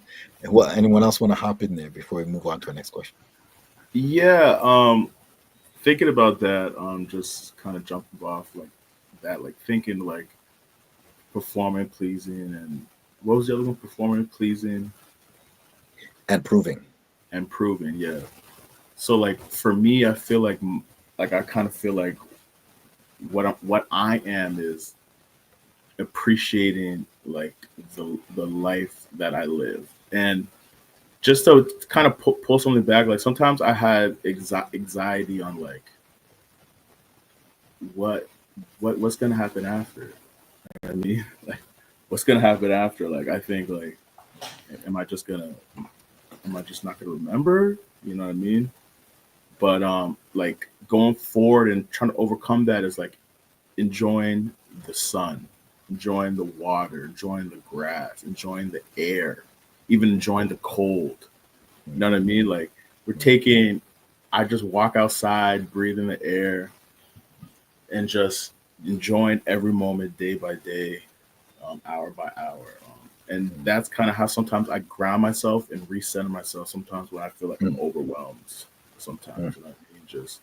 And anyone else want to hop in there before we move on to our next question? Yeah, thinking about that, just kind of jumping off like that, like thinking like performing, pleasing, and what was the other one? Performing, pleasing, and proving. Yeah. So like for me, I feel like I kind of feel like what I am is appreciating like the life that I live. And just to kind of pull something back, like sometimes I had anxiety on like what's gonna happen after. You know what I mean, like what's gonna happen after? Like I think like am I just not gonna remember? You know what I mean? But like going forward and trying to overcome that is like enjoying the sun, enjoying the water, enjoying the grass, enjoying the air, even enjoying the cold. You know what I mean? Like I just walk outside, breathing the air, and just enjoying every moment day by day, hour by hour. And that's kind of how sometimes I ground myself and recenter myself sometimes when I feel like I'm overwhelmed. Sometimes, you know what I mean? Just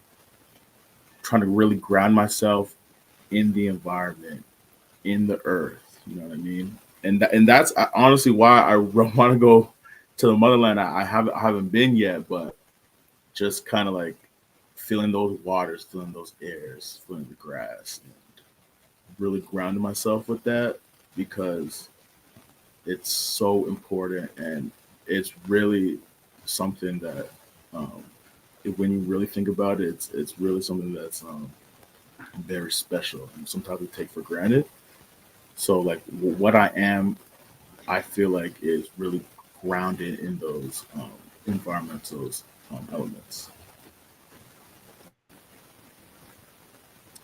trying to really ground myself in the environment, in the earth. You know what I mean? And that's honestly why I want to go to the motherland. I haven't been yet, but just kind of like feeling those waters, feeling those airs, feeling the grass, and really grounding myself with that because it's so important and it's really something that when you really think about it, it's really something that's very special and sometimes we take for granted. So like what I am, I feel like is really grounded in those environmental elements.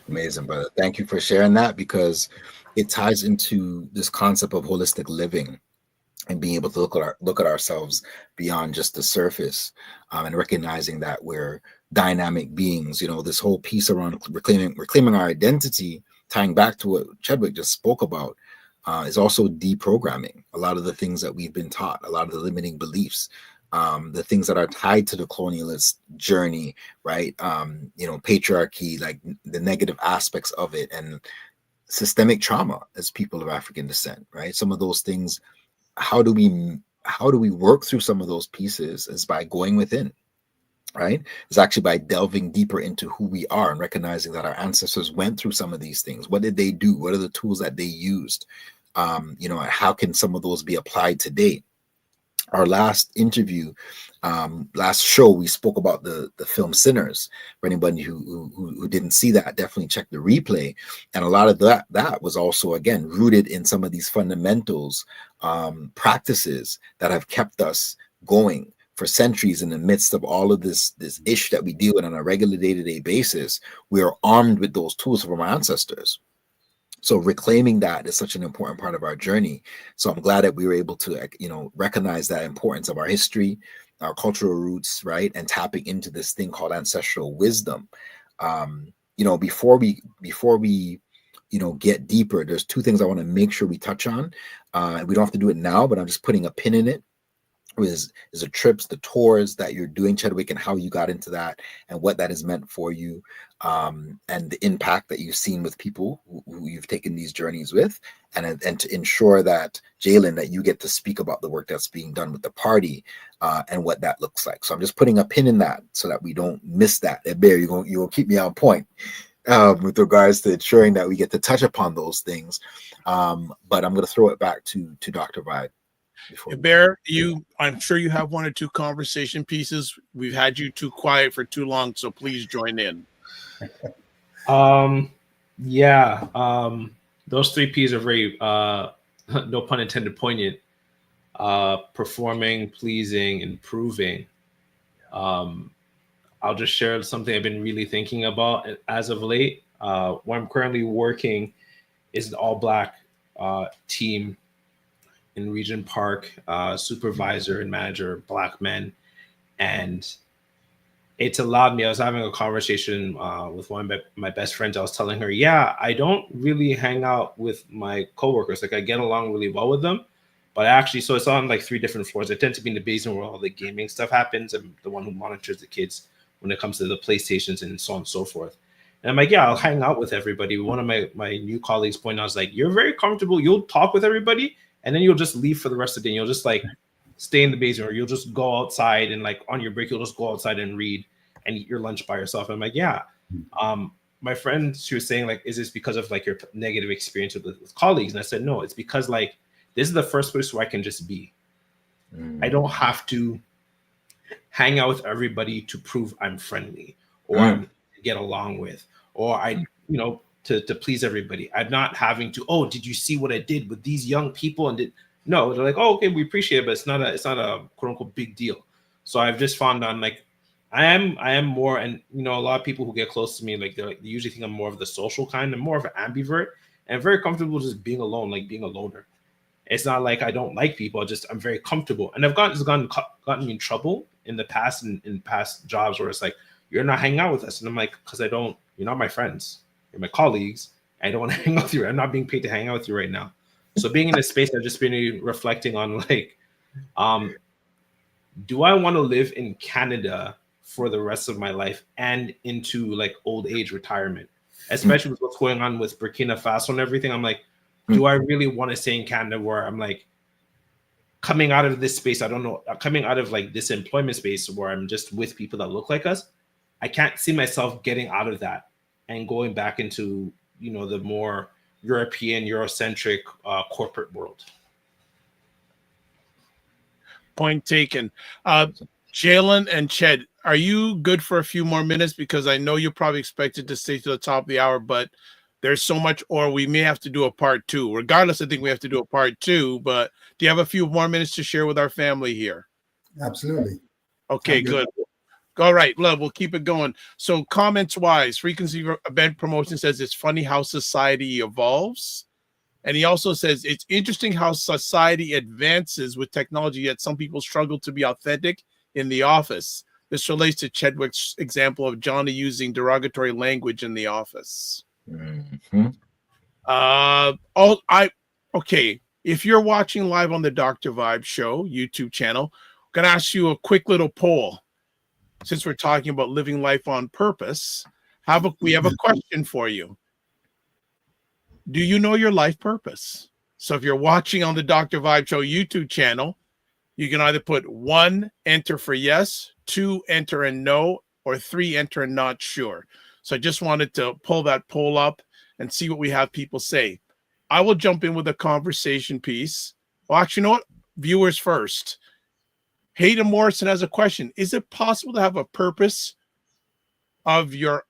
Amazing, brother. Thank you for sharing that, because it ties into this concept of holistic living and being able to look at ourselves beyond just the surface, and recognizing that we're dynamic beings. You know, this whole piece around reclaiming our identity, tying back to what Chedwick just spoke about, is also deprogramming a lot of the things that we've been taught, a lot of the limiting beliefs, the things that are tied to the colonialist journey, right? You know, patriarchy, like the negative aspects of it, and systemic trauma as people of African descent, right? Some of those things, how do we work through some of those pieces, is by going within, right? It's actually by delving deeper into who we are and recognizing that our ancestors went through some of these things. What did they do? What are the tools that they used? You know, how can some of those be applied today? Our last interview, last show, we spoke about the film Sinners. For anybody who didn't see that, definitely check the replay. And a lot of that was also, again, rooted in some of these fundamentals, practices that have kept us going for centuries in the midst of all of this issue that we deal with on a regular day-to-day basis. We are armed with those tools from our ancestors. So reclaiming that is such an important part of our journey. So I'm glad that we were able to, you know, recognize that importance of our history, our cultural roots, right, and tapping into this thing called ancestral wisdom. You know, before we, you know, get deeper, there's two things I want to make sure we touch on. We don't have to do it now, but I'm just putting a pin in it. Is the trips, the tours that you're doing, Chedwick, and how you got into that and what that has meant for you, and the impact that you've seen with people who you've taken these journeys with, and to ensure that, Jalen, that you get to speak about the work that's being done with the party, and what that looks like. So I'm just putting a pin in that so that we don't miss that. Bear, you'll keep me on point with regards to ensuring that we get to touch upon those things. But I'm going to throw it back to Dr. Vibe. Bear, I'm sure you have one or two conversation pieces. We've had you too quiet for too long, so please join in. Those three P's are very no pun intended, poignant. Performing, pleasing, and proving. I'll just share something I've been really thinking about as of late. Where I'm currently working is an all-black team in Regent Park, supervisor and manager, black men. And it's allowed me, I was having a conversation with one of my best friends. I was telling her, yeah, I don't really hang out with my coworkers. Like I get along really well with them, but so it's on like 3 different floors. I tend to be in the basement where all the gaming stuff happens. I'm the one who monitors the kids when it comes to the PlayStations and so on and so forth. And I'm like, yeah, I'll hang out with everybody. One of my new colleagues pointed out, I was like, you're very comfortable. You'll talk with everybody, and then you'll just leave for the rest of the day. You'll just like stay in the basement, or you'll just go outside and like on your break, you'll just go outside and read and eat your lunch by yourself. And I'm like, yeah. My friend, she was saying like, is this because of like your negative experience with colleagues? And I said, no, it's because like, this is the first place where I can just be. I don't have to hang out with everybody to prove I'm friendly or I'm to get along with, or to please everybody. I'm not having to, oh, did you see what I did with these young people? And no, they're like, oh, okay, we appreciate it, but it's not a quote unquote big deal. So I've just found on like, I am more, and a lot of people who get close to me, like they usually think I'm more of the social kind. I'm more of an ambivert and very comfortable just being alone, like being a loner. It's not like I don't like people, I'm very comfortable. And I've gotten me in trouble in the past, in past jobs where it's like, you're not hanging out with us. And I'm like, because you're not my friends. You're my colleagues. I don't want to hang out with you. I'm not being paid to hang out with you right now. So being in this space, I've just been reflecting on like, do I want to live in Canada for the rest of my life and into like old age retirement, especially with what's going on with Burkina Faso and everything? I'm like, do I really want to stay in Canada where I'm like coming out of this space? I don't know, coming out of like this employment space where I'm just with people that look like us. I can't see myself getting out of that and going back into, the more European, Eurocentric corporate world. Point taken. Jalen and Ched, are you good for a few more minutes? Because I know you're probably expected to stay to the top of the hour, but there's so much, or we may have to do a part two. Regardless, I think we have to do a part two, but do you have a few more minutes to share with our family here? Absolutely. Okay, good. All right, love, we'll keep it going. So comments wise, Frequency Event Promotion says it's funny how society evolves. And he also says it's interesting how society advances with technology, yet some people struggle to be authentic in the office. This relates to Chedwick's example of Johnny using derogatory language in the office. Mm-hmm. Okay. If you're watching live on the Dr. Vibe Show YouTube channel, I'm gonna ask you a quick little poll. Since we're talking about living life on purpose, we have a question for you. Do you know your life purpose? So if you're watching on the Dr. Vibe Show YouTube channel, you can either put 1, enter for yes, 2, enter and no, or 3, enter and not sure. So I just wanted to pull that poll up and see what we have people say. I will jump in with a conversation piece. Well, actually, you know what? Viewers first. Hayden Morrison has a question. Is it possible to have a purpose of you're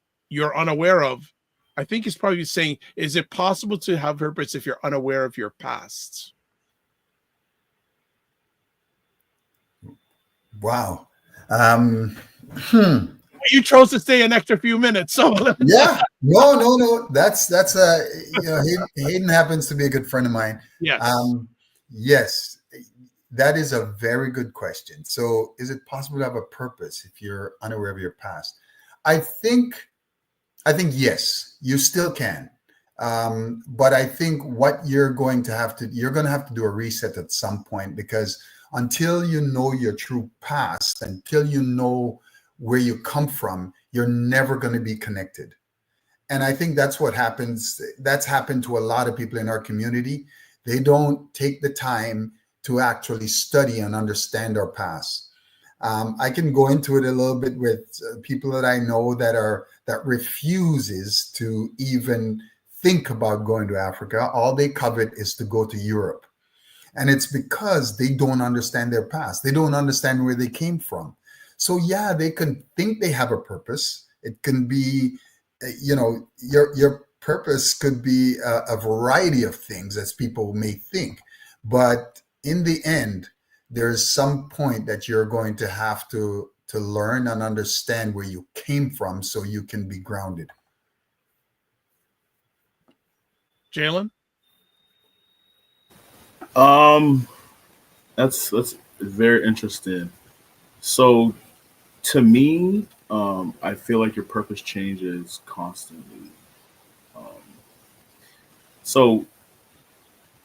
unaware of? I think he's probably saying, is it possible to have purpose if you're unaware of your past? Wow. You chose to stay an extra few minutes, so yeah. No. That's Hayden happens to be a good friend of mine. Yes. Yes. That is a very good question. So is it possible to have a purpose if you're unaware of your past? I think yes, you still can. But I think what you're going to have to do a reset at some point, because until you know your true past, until you know where you come from, you're never going to be connected. And I think that's what happens. That's happened to a lot of people in our community. They don't take the time to actually study and understand our past. I can go into it a little bit with people that I know that refuses to even think about going to Africa. All they covet is to go to Europe. And it's because they don't understand their past. They don't understand where they came from. So yeah, they can think they have a purpose. It can be, your purpose could be a variety of things, as people may think. But in the end, there's some point that you're going to have to learn and understand where you came from so you can be grounded. Jalen? That's very interesting. So to me, I feel like your purpose changes constantly. So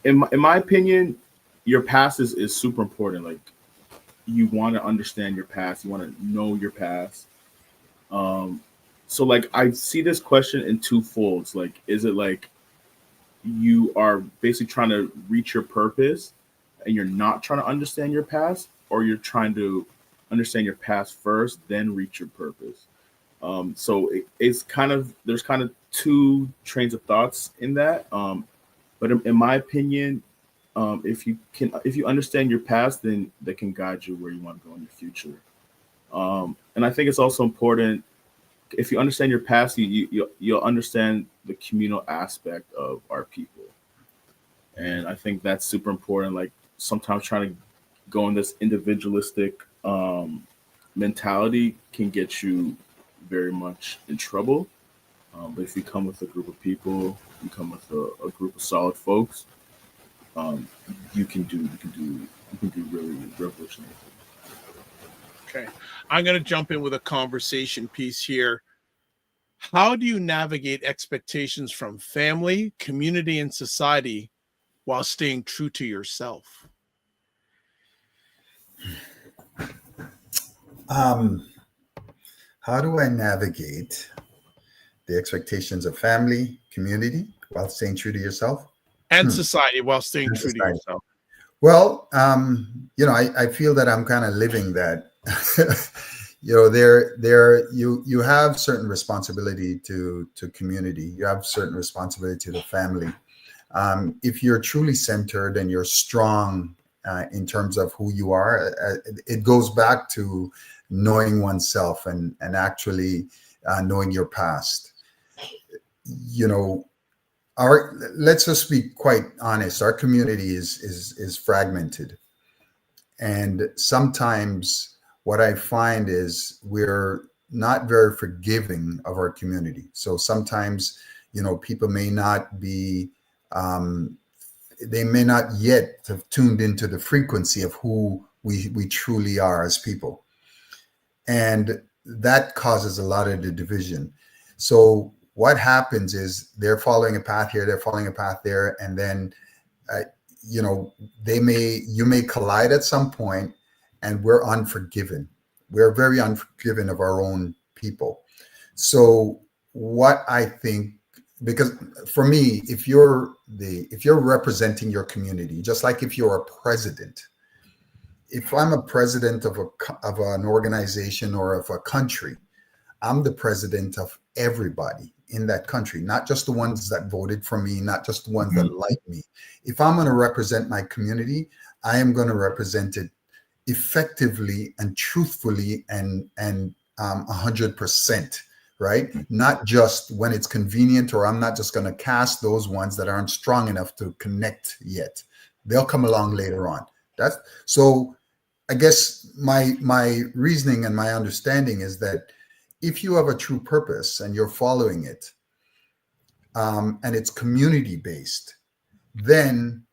in my opinion, your past is super important. Like, you want to understand your past, you want to know your past. So like, I see this question in two folds. Like, is it like you are basically trying to reach your purpose and you're not trying to understand your past, or you're trying to understand your past first, then reach your purpose? So it's kind of, there's kind of two trains of thoughts in that. But in my opinion, if you understand your past, then that can guide you where you want to go in your future. And I think it's also important, if you understand your past, you'll understand the communal aspect of our people. And I think that's super important. Like, sometimes trying to go in this individualistic mentality can get you very much in trouble. But if you come with a group of people, you come with a group of solid folks, you can do really revolutionary things. Okay, I'm going to jump in with a conversation piece here. How do you navigate expectations from family, community, and society while staying true to yourself? How do I navigate the expectations of family, community, while staying true to yourself? And society while staying true to yourself? Well, I feel that I'm kind of living that. You have certain responsibility to community. You have certain responsibility to the family. If you're truly centered and you're strong in terms of who you are. It goes back to knowing oneself and actually knowing your past. You know, let's just be quite honest. Our community is fragmented, and sometimes what I find is we're not very forgiving of our community. So sometimes, you know, people may not be, they may not yet have tuned into the frequency of who we truly are as people. And that causes a lot of the division. So what happens is they're following a path here, they're following a path there, and then, you know, you may collide at some point, and we're unforgiven. We're very unforgiving of our own people. So what I think, because for me, if you're representing your community, just like if you're a president, if I'm a president of an organization or of a country, I'm the president of everybody in that country, not just the ones that voted for me, not just the ones that like me. If I'm going to represent my community, I am going to represent it effectively and truthfully and 100%, right? Not just when it's convenient, or I'm not just going to cast those ones that aren't strong enough to connect yet. They'll come along later on. So I guess my reasoning and my understanding is that if you have a true purpose and you're following it, and it's community based, then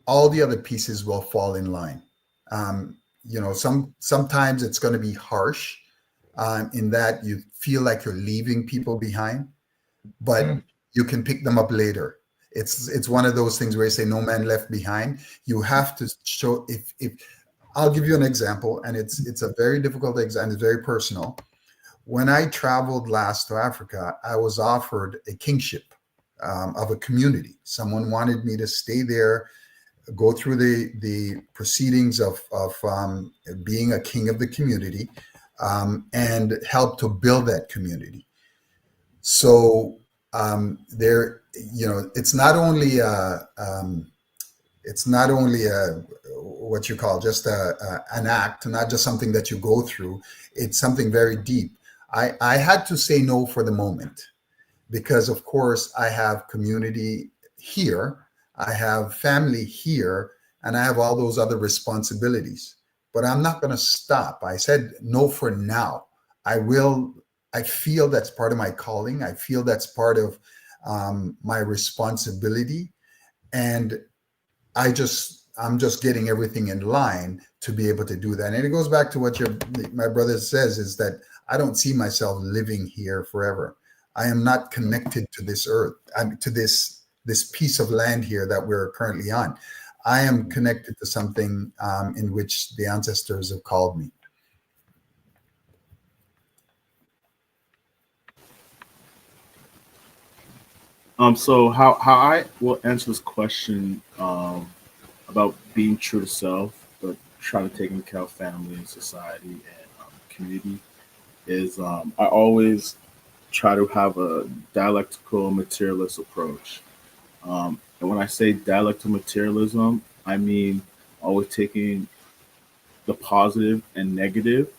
all the other pieces will fall in line. You know, sometimes it's going to be harsh, in that you feel like you're leaving people behind, but you can pick them up later. It's one of those things where you say no man left behind. You have to show, if I'll give you an example, and it's a very difficult example, it's very personal. When I traveled last to Africa, I was offered a kingship of a community. Someone wanted me to stay there, go through the proceedings of being a king of the community, and help to build that community. So there, you know, it's not only what you call just an act, not just something that you go through. It's something very deep. I had to say no for the moment, because of course I have community here, I have family here, and I have all those other responsibilities. But I'm not going to stop. I said no for now. I feel that's part of my calling. I feel that's part of my responsibility. And I'm just getting everything in line to be able to do that. And it goes back to what my brother says, is that I don't see myself living here forever. I am not connected to this earth, to this piece of land here that we're currently on. I am connected to something in which the ancestors have called me. So how I will answer this question about being true to self, but trying to take into account family and society and community is I always try to have a dialectical materialist approach. And when I say dialectical materialism, I mean always taking the positive and negative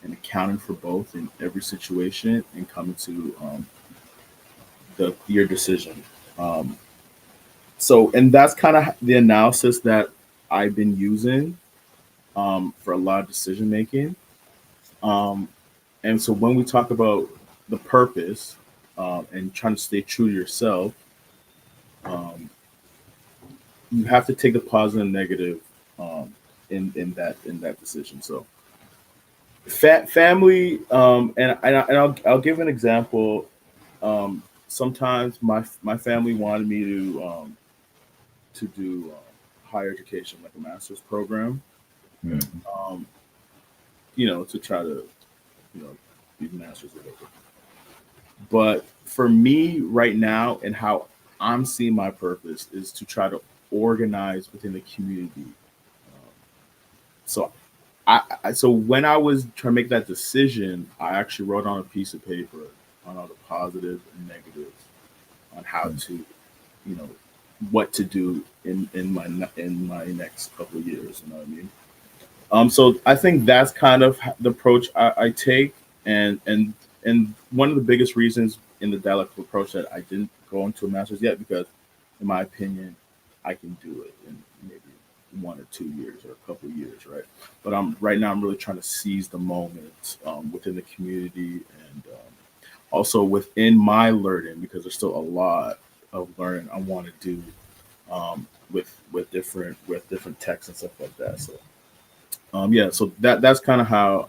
and accounting for both in every situation and coming to your decision. And that's kind of the analysis that I've been using for a lot of decision making. And so when we talk about the purpose and trying to stay true to yourself, you have to take the positive and negative in that decision. So family, and I'll give an example. Sometimes my family wanted me to do higher education, like a master's program, to try to, be the master's or whatever. But for me right now, and how I'm seeing my purpose is to try to organize within the community. So when I was trying to make that decision, I actually wrote on a piece of paper on all the positives and negatives on how to, what to do in my next couple of years. You know what I mean? So I think that's kind of the approach I take, and one of the biggest reasons in the dialectical approach that I didn't go into a master's yet, because in my opinion, I can do it in maybe 1 or 2 years or a couple of years, right? But right now I'm really trying to seize the moment within the community, and also within my learning, because there's still a lot of learning I want to do with different texts and stuff like that. So yeah, so that's kind of how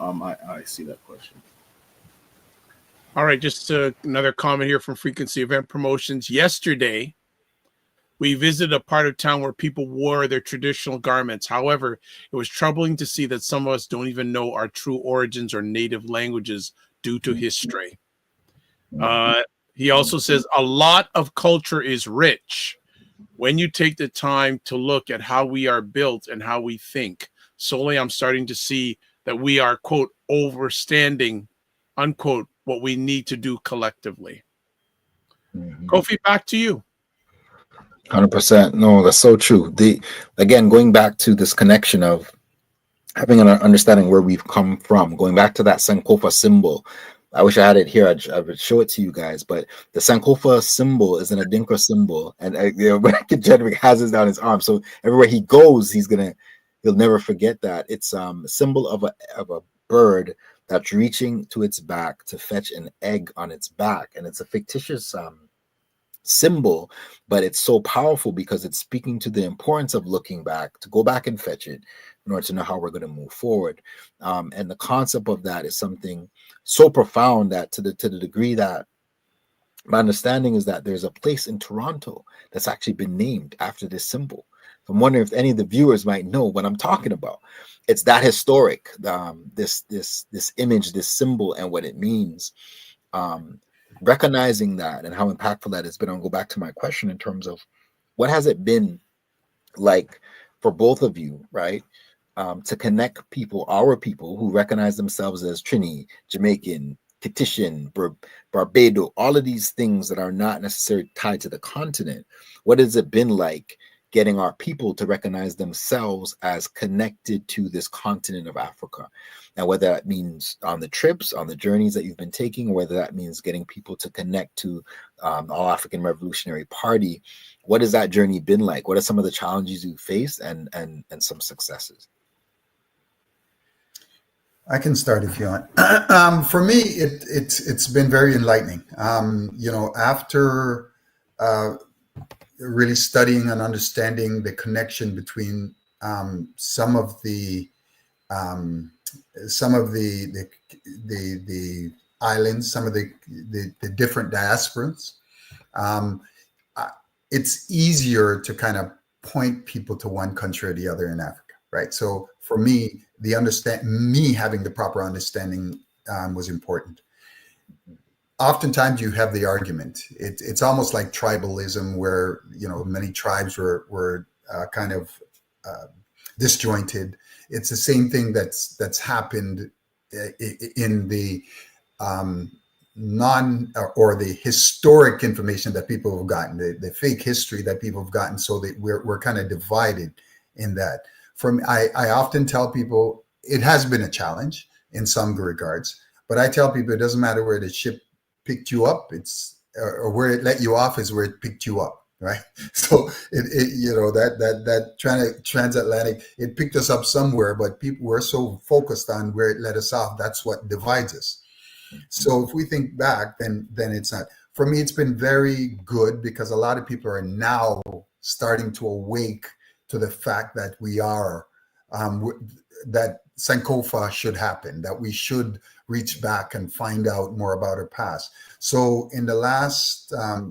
I see that question. All right, just another comment here from Frequency Event Promotions. Yesterday, we visited a part of town where people wore their traditional garments. However, it was troubling to see that some of us don't even know our true origins or native languages due to history. He also says a lot of culture is rich when you take the time to look at how we are built and how we think. Solely, I'm starting to see that we are, quote, overstanding, unquote, what we need to do collectively. Kofi, back to you. 100%. No, that's so true. Again, going back to this connection of having an understanding where we've come from, going back to that Sankofa symbol. I wish I had it here. I would show it to you guys. But the Sankofa symbol is an Adinkra symbol, and Chedwick has it down his arm. So everywhere he goes, he'll never forget that. It's a symbol of a bird that's reaching to its back to fetch an egg on its back, and it's a fictitious symbol, but it's so powerful because it's speaking to the importance of looking back, to go back and fetch it in order to know how we're going to move forward. And the concept of that is something so profound that to the degree that my understanding is that there's a place in Toronto that's actually been named after this symbol. I'm wondering if any of the viewers might know what I'm talking about. It's that historic, this image, this symbol, and what it means. Recognizing that and how impactful that has been. I'll go back to my question in terms of what has it been like for both of you, right? To connect people, our people who recognize themselves as Trini, Jamaican, Tahitian, Barbado, all of these things that are not necessarily tied to the continent. What has it been like getting our people to recognize themselves as connected to this continent of Africa? And whether that means on the trips, on the journeys that you've been taking, or whether that means getting people to connect to All African Revolutionary Party, what has that journey been like? What are some of the challenges you faced and some successes? I can start if you want. For me, it's been very enlightening. After really studying and understanding the connection between some of the islands, some of the different diasporas, it's easier to kind of point people to one country or the other in Africa, right? So for me, having the proper understanding was important. Oftentimes you have the argument. It's almost like tribalism, where many tribes were kind of disjointed. It's the same thing that's happened in the the historic information that people have gotten, the fake history that people have gotten, so that we're kind of divided in that. I often tell people it has been a challenge in some regards, but I tell people it doesn't matter where the ship picked you up, or where it let you off is where it picked you up, right? So that transatlantic, it picked us up somewhere, but people were so focused on where it let us off. That's what divides us. So if we think back, then it's not. For me, it's been very good, because a lot of people are now starting to awake to the fact that we are, that Sankofa should happen, that we should reach back and find out more about our past. So in the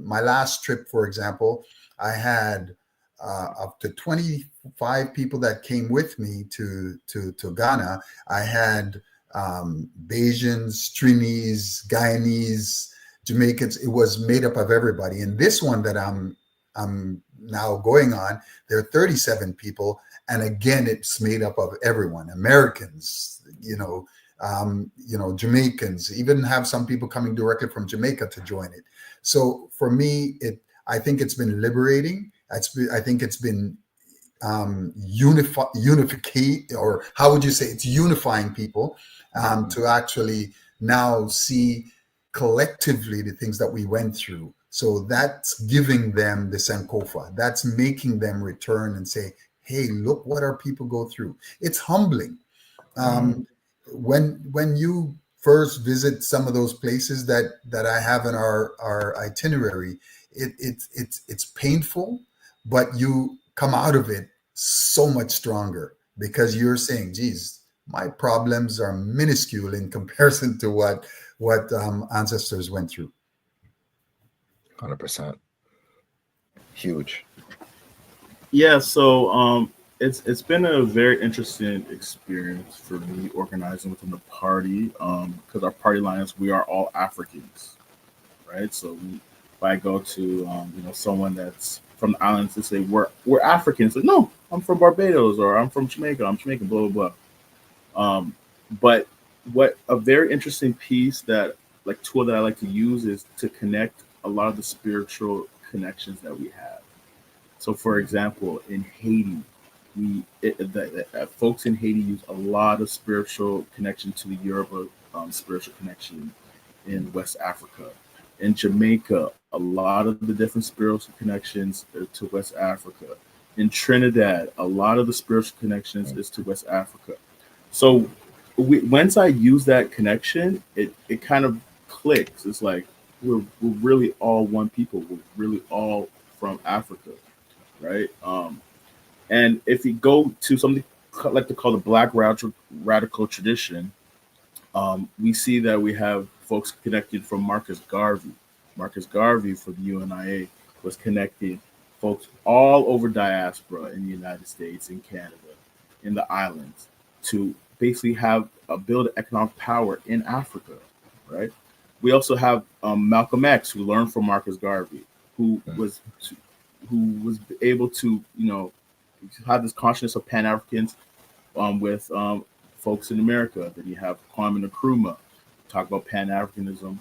my last trip, for example, I had up to 25 people that came with me to Ghana. I had Bajans, Trinis, Guyanese, Jamaicans. It was made up of everybody. And this one that I'm now going on, there are 37 people, and again, it's made up of everyone: Americans, Jamaicans. Even have some people coming directly from Jamaica to join it. So for me, I think it's been liberating. I think it's been unificate, or how would you say, it's unifying people to actually now see collectively the things that we went through. So that's giving them the Sankofa. That's making them return and say, hey, look what our people go through. It's humbling. When you first visit some of those places that I have in our itinerary, it's painful, but you come out of it so much stronger because you're saying, geez, my problems are minuscule in comparison to what ancestors went through. 100%. Huge. Yeah, so it's been a very interesting experience for me organizing within the party, because our party line is we are all Africans, right? So if I go to someone that's from the islands to say we're Africans, like, no, I'm from Barbados, or I'm from Jamaica, I'm Jamaican, blah blah blah. But what a very interesting piece tool that I like to use is to connect a lot of the spiritual connections that we have. So, for example, in Haiti, folks in Haiti use a lot of spiritual connection to the Yoruba spiritual connection in West Africa. In Jamaica, a lot of the different spiritual connections are to West Africa. In Trinidad, a lot of the spiritual connections is to West Africa. So once I use that connection, it kind of clicks. It's like we're really all one people. We're really all from Africa, right? And if you go to something like to call the Black radical tradition, we see that we have folks connected from Marcus Garvey. Marcus Garvey for the UNIA was connecting folks all over diaspora in the United States, in Canada, in the islands, to basically build economic power in Africa, right? We also have Malcolm X, who learned from Marcus Garvey, who was able to, have this consciousness of Pan-Africans with folks in America. Then you have Kwame Nkrumah, talk about Pan-Africanism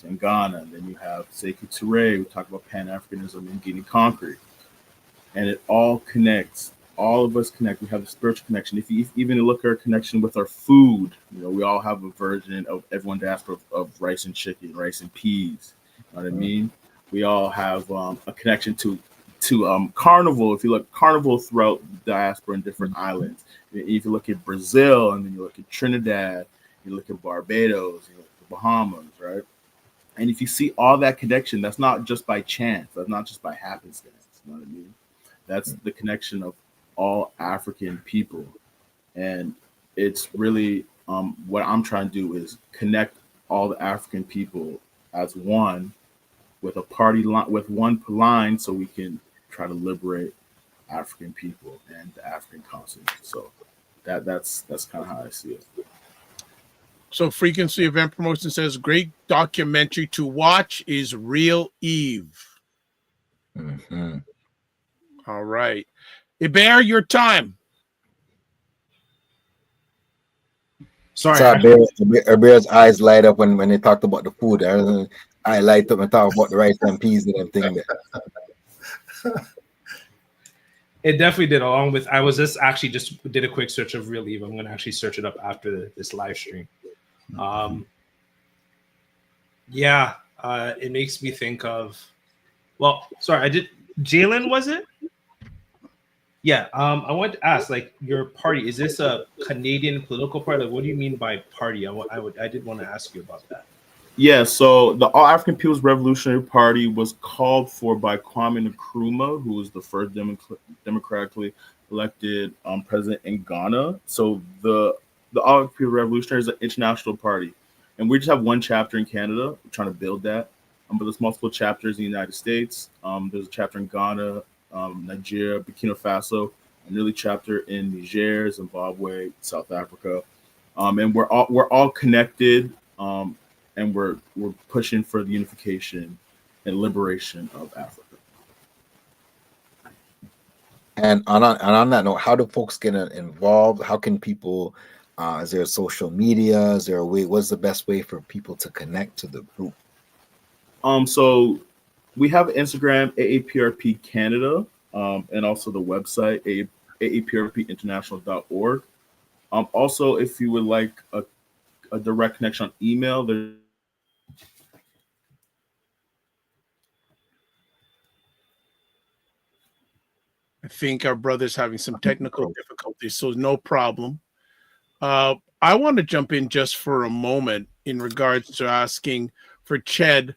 in Ghana. And then you have Sekou Touré, who talk about Pan-Africanism in Guinea-Conakry. And it all connects. All of us connect. We have a spiritual connection. If you even look at our connection with our food, we all have a version of everyone diaspora of rice and chicken, rice and peas. You know what I mean? We all have a connection to carnival. If you look carnival throughout the diaspora in different islands, if you look at Brazil, and then you look at Trinidad, you look at Barbados, you look at the Bahamas, right? And if you see all that connection, that's not just by chance. That's not just by happenstance. You know what I mean? That's the connection of all African people. And it's really what I'm trying to do is connect all the African people as one, with a party line, with one line, so we can try to liberate African people and the African continent. So that's kind of how I see it. So Frequency Event Promotion says great documentary to watch is Real Eve. Mm-hmm. All right. Iber, your time. Sorry. Bear's eyes light up when they talked about the food. I light up and talk about the rice and peas and everything. It definitely did. Along with, I was just did a quick search of Real Eve. I'm going to actually search it up after this live stream. It makes me think of, Jalen, was it? Yeah. I want to ask, your party, is this a Canadian political party? What do you mean by party? I did want to ask you about that. Yeah, so the All African People's Revolutionary Party was called for by Kwame Nkrumah, who was the first democratically elected president in Ghana. So the All African People's Revolutionary is an international party, and we just have one chapter in Canada. We're trying to build that, but there's multiple chapters in the United States. There's a chapter in Ghana, Nigeria, Burkina Faso, an early chapter in Niger, Zimbabwe, South Africa, and we're all connected. And we're pushing for the unification and liberation of Africa. And on that note, how do folks get involved? How can people? Is there social media? Is there a way? What's the best way for people to connect to the group? So we have Instagram, AAPRP Canada. and also the website, aaprpinternational.org. Also, if you would like a direct connection on email, there's I think our brother's having some technical difficulties, so no problem. I want to jump in just for a moment in regards to asking for Ched.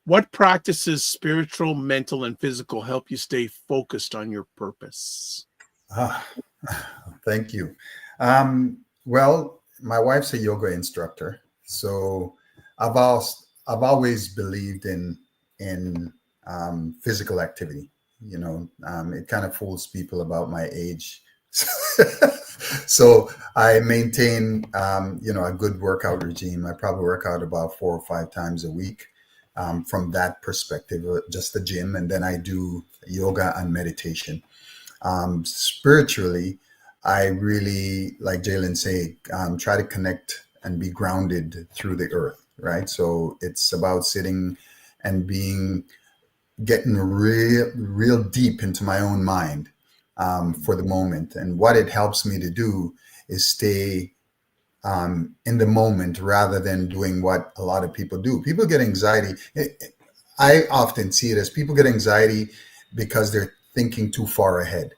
What practices, spiritual, mental, and physical, help you stay focused on your purpose? Thank you. Well, my wife's a yoga instructor, so I've always believed in physical activity. You know, it kind of fools people about my age. So I maintain, a good workout regime. I probably work out about 4 or 5 times a week. From that perspective, just the gym, and then I do yoga and meditation. Spiritually, I really, like Jalen say, try to connect and be grounded through the earth, right? So it's about sitting and getting real deep into my own mind for the moment. And what it helps me to do is stay in the moment rather than doing what a lot of people do. People get anxiety. I often see it as people get anxiety because they're thinking too far ahead,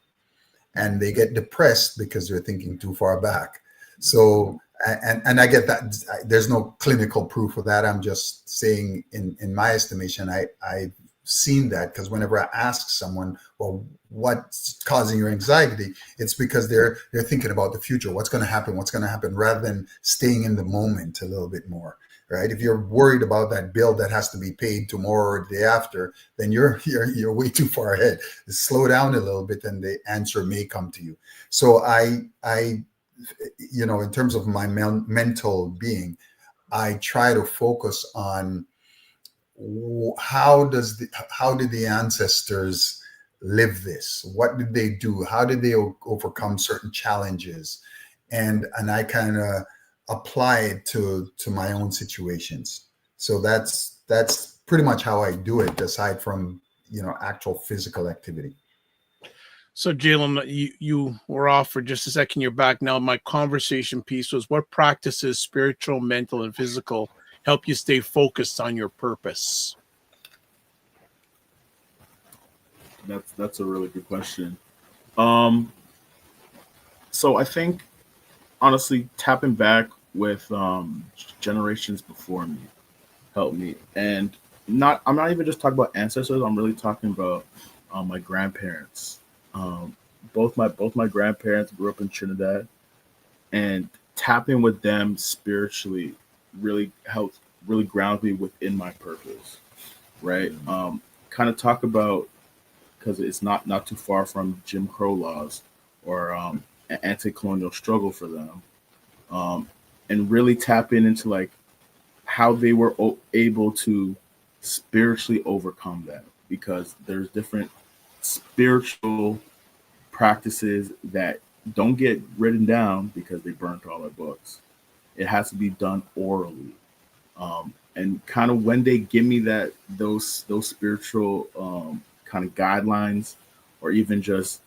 and they get depressed because they're thinking too far back. So, and I get that. There's no clinical proof of that. I'm just saying, in my estimation, I've seen that, because whenever I ask someone, well, what's causing your anxiety, it's because they're thinking about the future, what's going to happen, rather than staying in the moment a little bit more, right? If you're worried about that bill that has to be paid tomorrow or the day after, then you're way too far ahead. Slow down a little bit, and the answer may come to you. So I in terms of my mental being, I try to focus on how did the ancestors live this? What did they do? How did they overcome certain challenges? And I kind of apply it to my own situations. So that's pretty much how I do it, aside from actual physical activity. So Jalen, you were off for just a second. You're back now. My conversation piece was, what practices, spiritual, mental, and physical, help you stay focused on your purpose? That's a really good question. So I think, honestly, tapping back with generations before me helped me, and I'm not even just talking about ancestors. I'm really talking about my grandparents. Both my grandparents grew up in Trinidad, and tapping with them spiritually really helped, really ground me within my purpose, right? Kind of talk about, because it's not too far from Jim Crow laws or an anti-colonial struggle for them, and really tapping into like how they were able to spiritually overcome that, because there's different spiritual practices that don't get written down because they burnt all their books. It has to be done orally. And kind of when they give me those spiritual kind of guidelines, or even just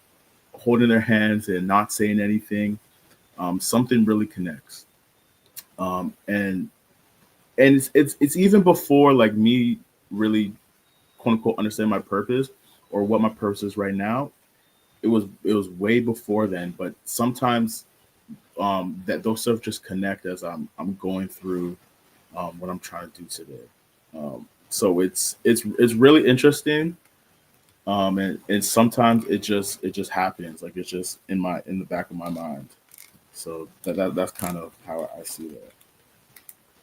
holding their hands and not saying anything, something really connects. And it's even before like me really quote unquote understand my purpose or what my purpose is right now. It was way before then, but sometimes that those stuff just connect as I'm going through what I'm trying to do today. So it's really interesting. And sometimes it just happens, like it's just in the back of my mind. So that's kind of how I see that.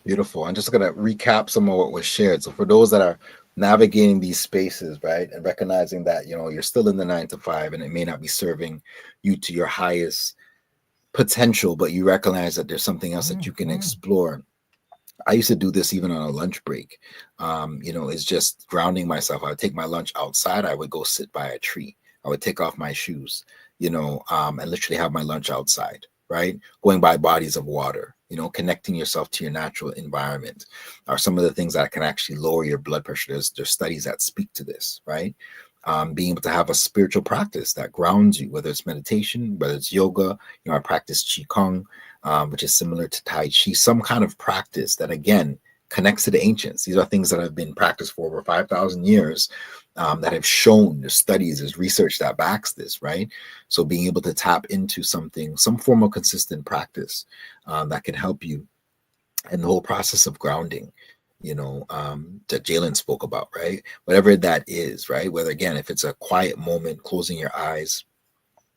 Beautiful. I'm just going to recap some of what was shared. So for those that are navigating these spaces, right, and recognizing that, you're still in the 9 to 5 and it may not be serving you to your highest potential, but you recognize that there's something else that you can explore. I used to do this even on a lunch break. It's just grounding myself. I would take my lunch outside. I would go sit by a tree. I would take off my shoes, and literally have my lunch outside, right? Going by bodies of water, You know, connecting yourself to your natural environment are some of the things that can actually lower your blood pressure. There's studies that speak to this, right? Being able to have a spiritual practice that grounds you, whether it's meditation, whether it's yoga. You know, I practice Qigong, which is similar to Tai Chi, some kind of practice that, again, connects to the ancients. These are things that have been practiced for over 5,000 years, that have shown, there's studies, there's research that backs this, right? So being able to tap into something, some form of consistent practice that can help you in the whole process of grounding, you know, that Jalen spoke about, right? Whatever that is, right? Whether, again, if it's a quiet moment, closing your eyes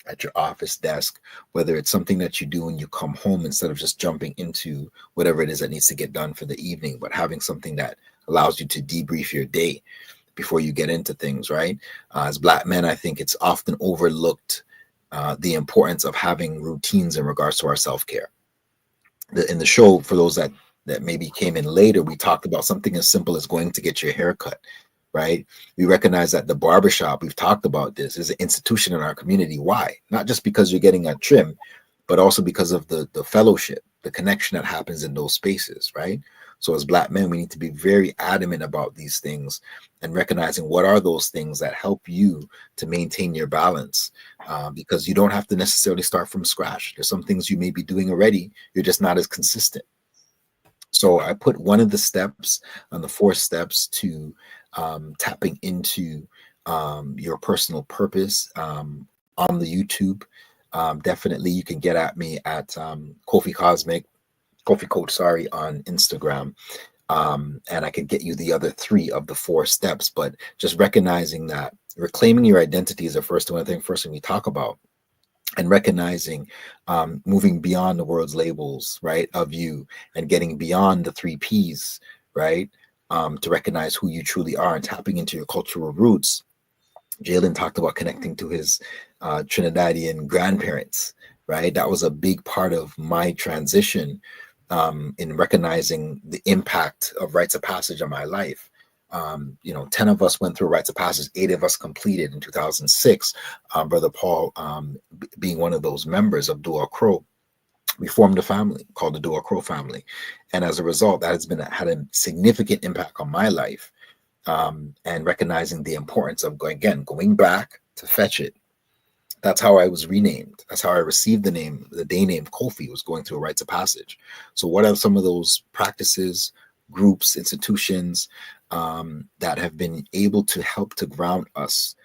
at your office desk, whether it's something that you do when you come home instead of just jumping into whatever it is that needs to get done for the evening, but having something that allows you to debrief your day before you get into things, right? As Black men, I think it's often overlooked, the importance of having routines in regards to our self-care. In the show, for those that maybe came in later, we talked about something as simple as going to get your hair cut, right? We recognize that the barbershop, we've talked about this, is an institution in our community. Why? Not just because you're getting a trim, but also because of the fellowship, the connection that happens in those spaces, right? So as Black men, we need to be very adamant about these things and recognizing what are those things that help you to maintain your balance, because you don't have to necessarily start from scratch. There's some things you may be doing already, you're just not as consistent. So I put one of the steps on the 4 steps to tapping into your personal purpose on the YouTube. Definitely you can get at me at Kofi Coach, on Instagram. And I could get you the other 3 of the 4 steps, but just recognizing that reclaiming your identity is the first thing we talk about, and recognizing, moving beyond the world's labels, right, of you, and getting beyond the 3 Ps, right, to recognize who you truly are and tapping into your cultural roots. Jalen talked about connecting to his Trinidadian grandparents, right? That was a big part of my transition, in recognizing the impact of rites of passage on my life. 10 of us went through rites of passage, 8 of us completed in 2006. Brother Paul being one of those members of Dual Crow. We formed a family called the Dual Crow family. And as a result, that has had a significant impact on my life, and recognizing the importance of going back to fetch it. That's how I was renamed. That's how I received the day name Kofi, was going through a rites of passage. So what are some of those practices, groups, institutions that have been able to help to ground us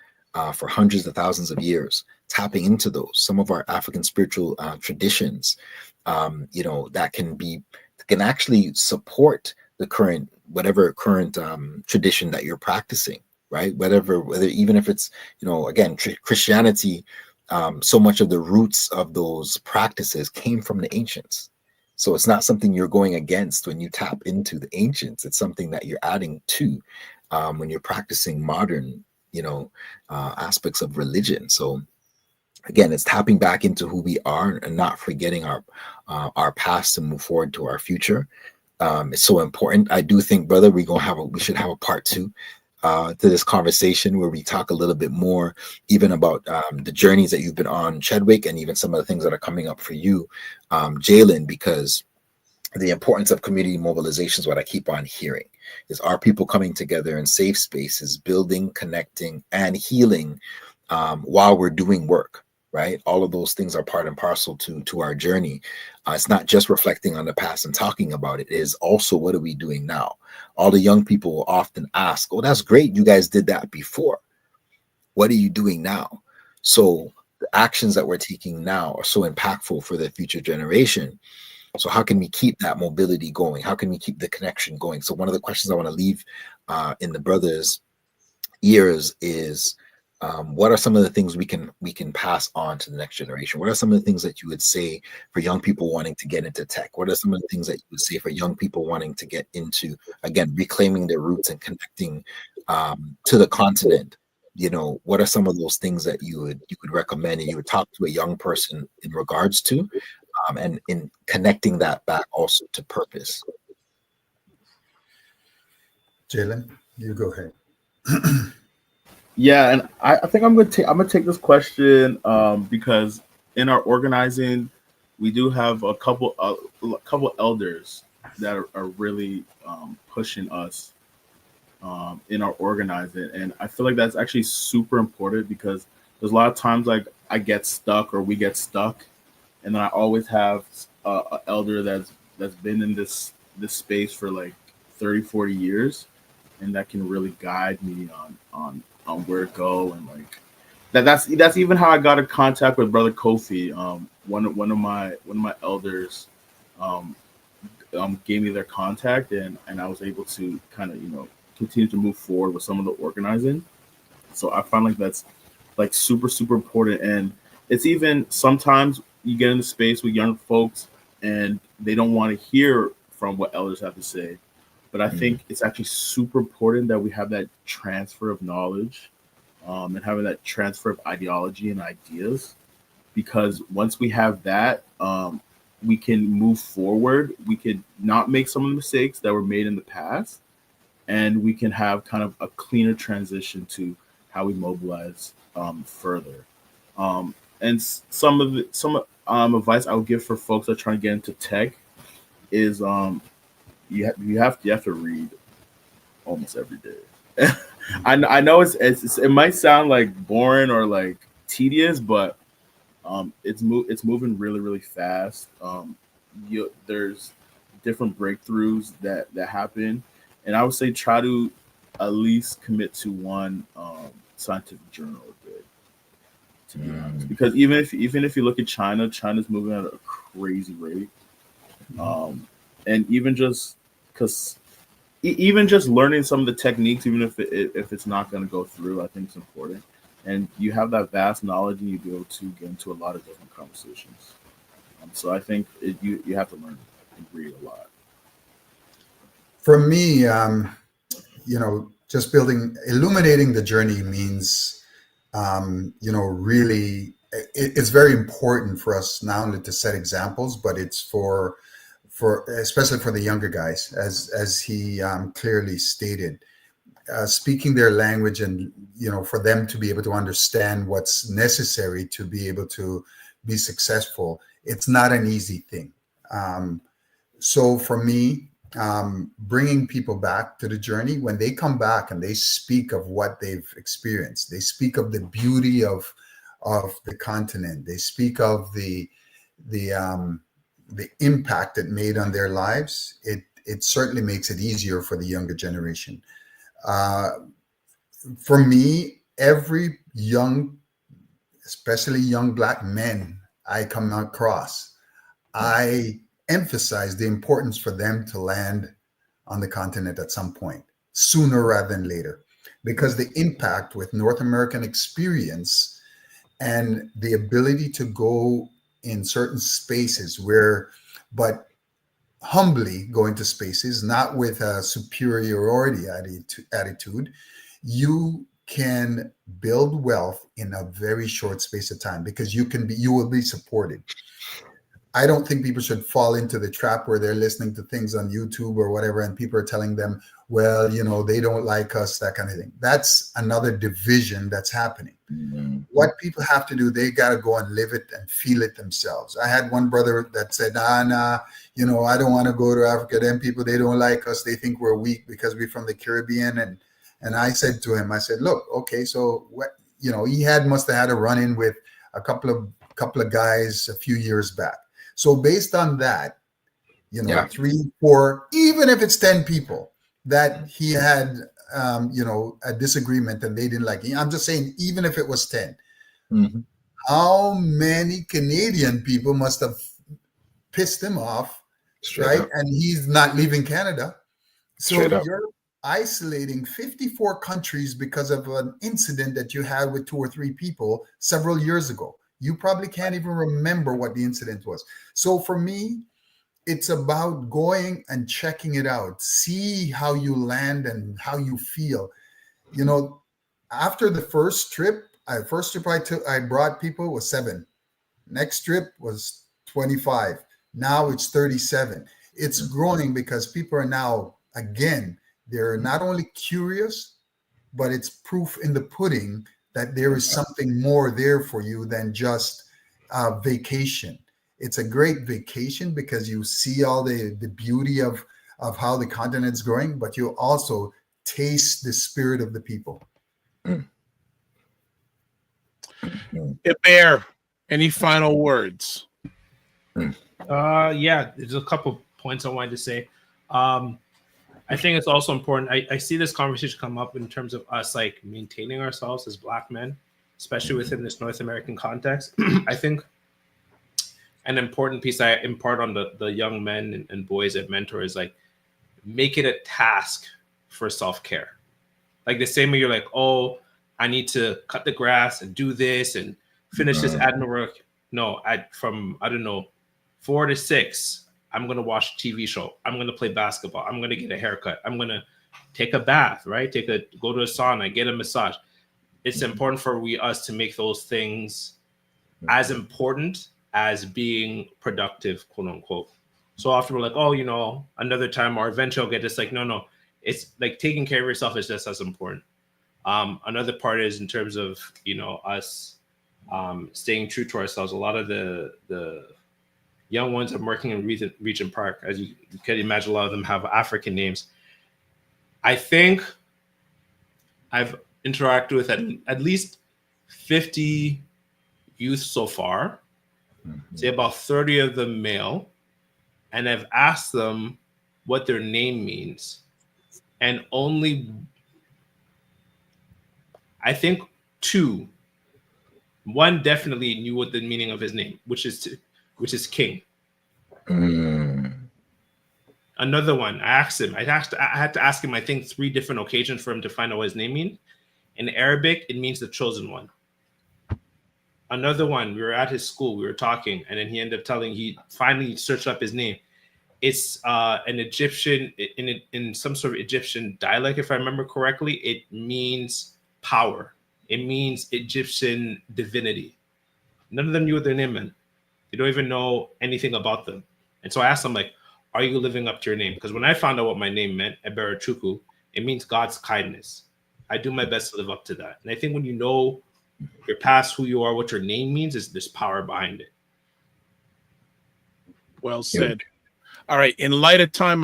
for hundreds of thousands of years? Tapping into those, some of our African spiritual traditions, that can actually support the current tradition that you're practicing, right? Whether even if it's, again, Christianity, so much of the roots of those practices came from the ancients. So it's not something you're going against when you tap into the ancients. It's something that you're adding to when you're practicing modern, aspects of religion. So again, it's tapping back into who we are and not forgetting our past to move forward to our future. It's so important. I do think, brother, we should have a part 2 to this conversation where we talk a little bit more even about the journeys that you've been on, Chedwick, and even some of the things that are coming up for you, Jalen, because the importance of community mobilization is what I keep on hearing. Is our people coming together in safe spaces, building, connecting, and healing while we're doing work, right? All of those things are part and parcel to our journey. It's not just reflecting on the past and talking about it. It is also, what are we doing now? All the young people will often ask, oh, that's great, you guys did that before. What are you doing now? So the actions that we're taking now are so impactful for the future generation. So how can we keep that mobility going? How can we keep the connection going? So one of the questions I want to leave in the brothers' ears is, what are some of the things we can pass on to the next generation? What are some of the things that you would say for young people wanting to get into tech? What are some of the things that you would say for young people wanting to get into, again, reclaiming their roots and connecting to the continent? What are some of those things that you could recommend and you would talk to a young person in regards to, and in connecting that back also to purpose? Jalen, you go ahead. Yeah, and I think I'm gonna take this question because in our organizing, we do have a couple elders that are really pushing us in our organizing, and I feel like that's actually super important because there's a lot of times like I get stuck or we get stuck, and then I always have a elder that's been in this space for like 30-40 years, and that can really guide me on where to go, and like that's even how I got in contact with Brother Kofi. One of my elders gave me their contact, and I was able to kind of continue to move forward with some of the organizing. So I find like that's like super important, and it's even sometimes you get in the space with young folks and they don't want to hear from what elders have to say. But I think it's actually super important that we have that transfer of knowledge and having that transfer of ideology and ideas, because once we have that, we can move forward. We can not make some of the mistakes that were made in the past, and we can have kind of a cleaner transition to how we mobilize further. And some advice I would give for folks that are trying to get into tech is you have to read almost every day. I know it might sound like boring or like tedious, but it's moving really fast. There's different breakthroughs that happen, and I would say try to at least commit to one scientific journal a day, to be honest. Because even if you look at China's moving at a crazy rate, and even just learning some of the techniques, even if it's not going to go through, I think it's important. And you have that vast knowledge, and you be able to get into a lot of different conversations. So I think you have to learn and read a lot. For me, just illuminating the journey means, really, it's very important for us not only to set examples, but it's for especially for the younger guys, as he clearly stated, speaking their language, and for them to be able to understand what's necessary to be able to be successful. It's not an easy thing. So for me, bringing people back to the journey, when they come back and they speak of what they've experienced, they speak of the beauty of the continent, they speak of the impact it made on their lives, it certainly makes it easier for the younger generation. For me, every especially young Black men I come across, I emphasize the importance for them to land on the continent at some point, sooner rather than later, because the impact with North American experience and the ability to go in certain spaces but humbly go into spaces, not with a superiority attitude, you can build wealth in a very short space of time, because you will be supported. I don't think people should fall into the trap where they're listening to things on YouTube or whatever, and people are telling them, well, they don't like us, that kind of thing. That's another division that's happening. What people have to do, they got to go and live it and feel it themselves. I had one brother that said, I don't want to go to Africa. Them people, they don't like us. They think we're weak because we're from the Caribbean. And I said to him, look, okay, so what, he must have had a run-in with a couple of guys a few years back. So based on that, 3, 4, even if it's 10 people that he had, a disagreement and they didn't like it. I'm just saying, even if it was 10, how many Canadian people must have pissed him off, right? And he's not leaving Canada. So you're isolating 54 countries because of an incident that you had with 2 or 3 people several years ago. You probably can't even remember what the incident was. So for me, it's about going and checking it out, see how you land and how you feel. After the first trip I brought people was 7. Next trip was 25. Now it's 37. It's growing because people are now, again, they're not only curious, but it's proof in the pudding that there is something more there for you than just vacation. it's a great vacation because you see all the beauty of how the continent's growing, but you also taste the spirit of the people. Bear, any final words? Yeah, there's a couple points I wanted to say. I think it's also important. I see this conversation come up in terms of us like maintaining ourselves as Black men, especially within this North American context. I think an important piece I impart on the young men and boys at mentor is like, make it a task for self-care. Like the same way you're like, oh, I need to cut the grass and do this and finish this admin work. No, from 4 to 6, I'm going to watch a TV show. I'm going to play basketball. I'm going to get a haircut. I'm going to take a bath, right? Go to a sauna, get a massage. It's important for us to make those things as important as being productive, quote unquote. So often we're like, oh, another time or eventually I'll get this. Like, no. It's like taking care of yourself is just as important. Another part is in terms of, us staying true to ourselves. A lot of the young ones I'm working in Regent Park, as you can imagine, a lot of them have African names. I think I've interacted with at least 50 youth so far, say about 30 of them male, and I've asked them what their name means. And only, I think 2, one definitely knew what the meaning of his name, which is King. Another one, I asked him, I had to ask him, I think 3 different occasions for him to find out what his name means. In Arabic, it means the chosen one. Another one, we were at his school, we were talking, and then he ended up he finally searched up his name. It's an Egyptian, in some sort of Egyptian dialect, if I remember correctly. It means power. It means Egyptian divinity. None of them knew what their name meant. They don't even know anything about them. And so I asked them, like, are you living up to your name? Because when I found out what my name meant, Ebere-Chukwu, it means God's kindness. I do my best to live up to that. And I think when you know your past, who you are, what your name means, is there's power behind it. Well said. All right. In light of time,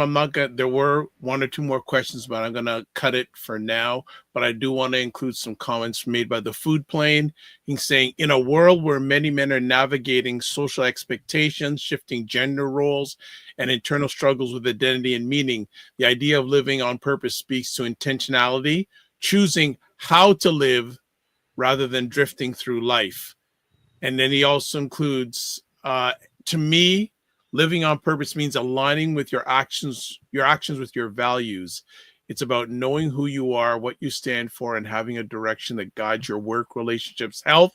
there were 1 or 2 more questions, but I'm going to cut it for now. But I do want to include some comments made by the food plane. He's saying, in a world where many men are navigating social expectations, shifting gender roles, and internal struggles with identity and meaning, the idea of living on purpose speaks to intentionality, choosing how to live rather than drifting through life. And then he also includes, to me, living on purpose means aligning with your actions with your values. It's about knowing who you are, what you stand for, and having a direction that guides your work, relationships, health,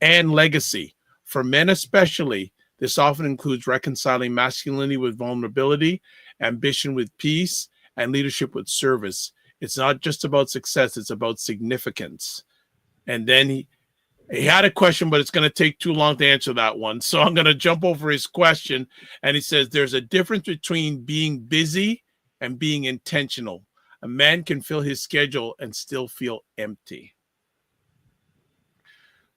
and legacy. For men especially, this often includes reconciling masculinity with vulnerability, ambition with peace, and leadership with service. It's not just about success, it's about significance. And then he had a question, but it's going to take too long to answer that one. So I'm going to jump over his question. And he says, there's a difference between being busy and being intentional. A man can fill his schedule and still feel empty.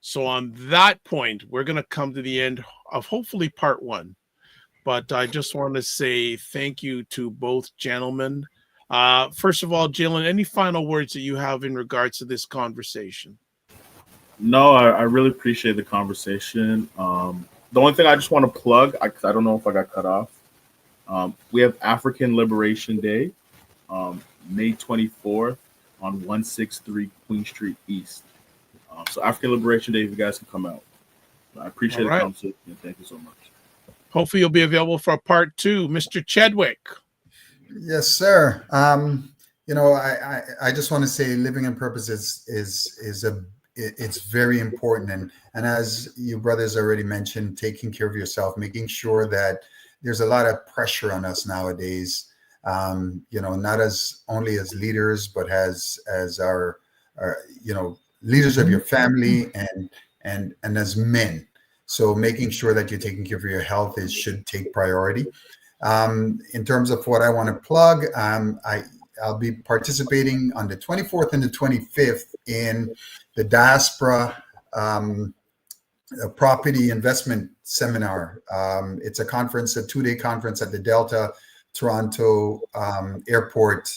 So on that point, we're going to come to the end of hopefully part 1. But I just want to say thank you to both gentlemen. First of all, Jalen, any final words that you have in regards to this conversation? No, I really appreciate the conversation. The only thing I just want to plug, because I don't know if I got cut off, we have African Liberation Day, May 24th on 163 Queen Street East. So African Liberation Day, if you guys can come out. I appreciate the conversation. Thank you so much. Hopefully you'll be available for part 2. Mr. Chedwick. Yes, sir. I just want to say living on purpose it's very important. And as you brothers already mentioned, taking care of yourself, making sure that there's a lot of pressure on us nowadays, not as only as leaders, but as our leaders of your family and as men. So making sure that you're taking care of your health should take priority. In terms of what I want to plug, I'll be participating on the 24th and the 25th in the diaspora a property investment seminar. It's a conference, a 2-day conference at the Delta Toronto Airport,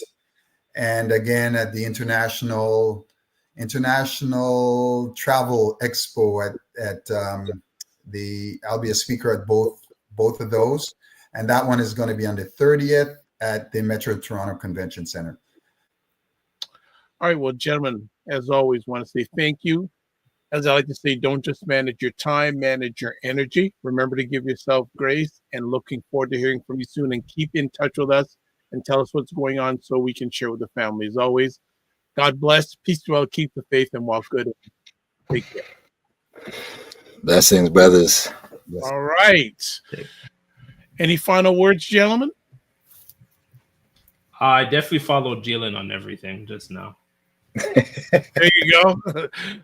and again at the International Travel Expo at I'll be a speaker at both of those, and that one is going to be on the 30th at the Metro Toronto Convention Center. All right, well, gentlemen, as always, want to say thank you. As I like to say, don't just manage your time, manage your energy. Remember to give yourself grace, and looking forward to hearing from you soon. And keep in touch with us and tell us what's going on so we can share with the family. As always, God bless, peace, well, keep the faith, and walk good. Take care. Blessings, brothers. All right. Any final words, gentlemen? I definitely followed Jalen on everything just now. There you go.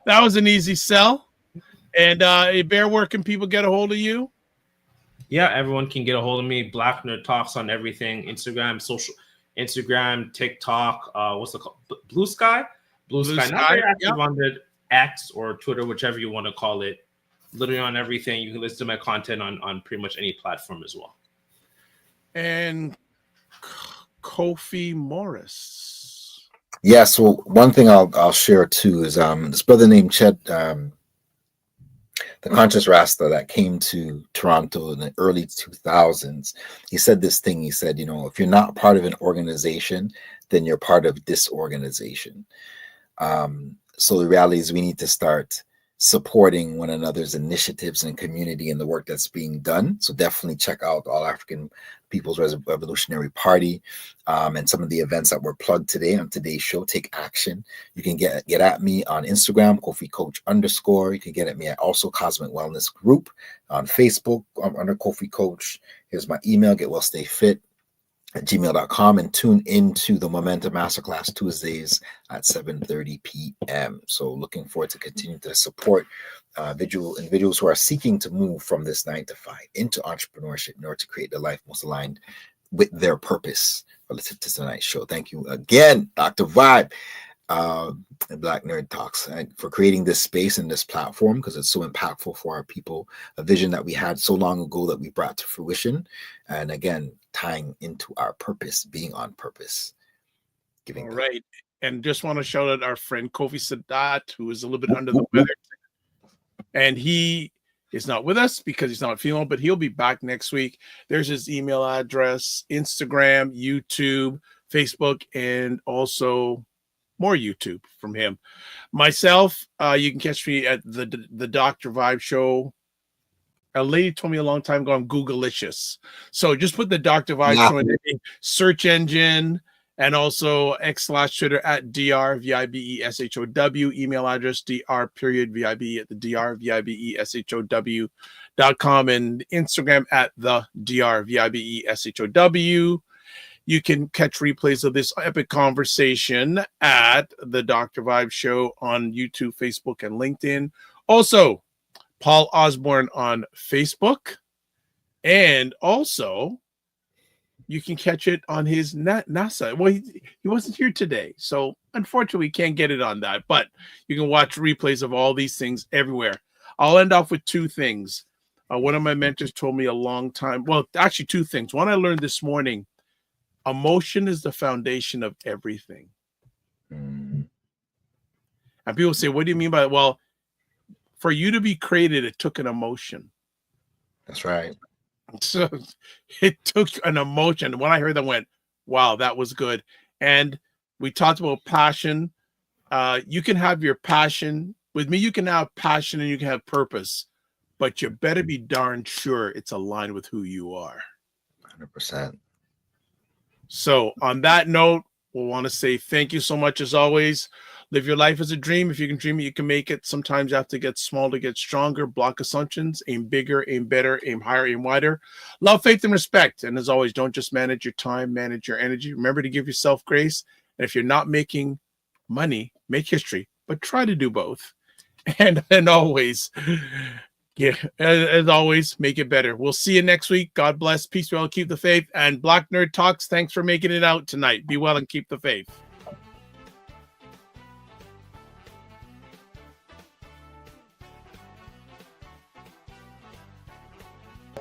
That was an easy sell. And Bear, where can people get a hold of you? Yeah, everyone can get a hold of me. Black Nerd Talks on everything. Instagram, TikTok, what's it called? Blue Sky? Blue Sky. Not very active on the X or Twitter, whichever you want to call it. Literally on everything. You can listen to my content on pretty much any platform as well. And Kofi Morris. Yeah, so one thing I'll share too is this brother named Ched, the conscious Rasta that came to Toronto in the early 2000s. He said this thing. He said, if you're not part of an organization, then you're part of disorganization. So the reality is we need to start supporting one another's initiatives and community and the work that's being done. So definitely check out All African People's Revolutionary Party and some of the events that were plugged today on today's show. Take action. You can get at me on Instagram, Kofi Coach _. You can get at me at also Cosmic Wellness Group on Facebook under Kofi Coach. Here's my email, getwellstayfit@gmail.com, and tune into the Momentum Masterclass Tuesdays at 7:30 p.m. So looking forward to continue to support individuals who are seeking to move from this 9-to-5 into entrepreneurship in order to create the life most aligned with their purpose relative to tonight's show. Thank you again, Dr. Vibe and Black Nerd Talks, for creating this space and this platform, because it's so impactful for our people, a vision that we had so long ago that we brought to fruition. And again, tying into our purpose, being on purpose. All right. And just want to shout out our friend Kofi Sadat, who is a little bit under the weather. And he is not with us because he's not feeling, but he'll be back next week. There's his email address, Instagram, YouTube, Facebook, and also more YouTube from him. Myself, you can catch me at the Dr. Vibe Show. A lady told me a long time ago, I'm Googleicious. So just put the Dr. Vibe Show in the search engine, and also X/Twitter at DRVIBESHOW. Email address dr.vibe@thedrvibeshow.com, and Instagram at the drvibeshow. You can catch replays of this epic conversation at the Dr. Vibe Show on YouTube, Facebook, and LinkedIn. Also, Paul Osbourne on Facebook. And also, you can catch it on his NASA. Well, he wasn't here today, so unfortunately, we can't get it on that. But you can watch replays of all these things everywhere. I'll end off with two things. One of my mentors told me a long time. Well, actually, two things. One I learned this morning. Emotion is the foundation of everything. And people say, what do you mean by that? Well, for you to be created, it took an emotion. That's right. So it took an emotion. When I heard that, I went, wow, that was good. And we talked about passion. You can have your passion. With me, you can have passion and you can have purpose, but you better be darn sure it's aligned with who you are. 100%. So on that note, we'll want to say thank you so much as always. Live your life as a dream. If you can dream it, you can make it. Sometimes you have to get small to get stronger. Block assumptions. Aim bigger, aim better, aim higher, aim wider. Love, faith, and respect. And as always, don't just manage your time, manage your energy. Remember to give yourself grace. And if you're not making money, make history, but try to do both. And always, yeah, as always, make it better. We'll see you next week. God bless. Peace, well, keep the faith. And Black Nerd Talks, thanks for making it out tonight. Be well and keep the faith.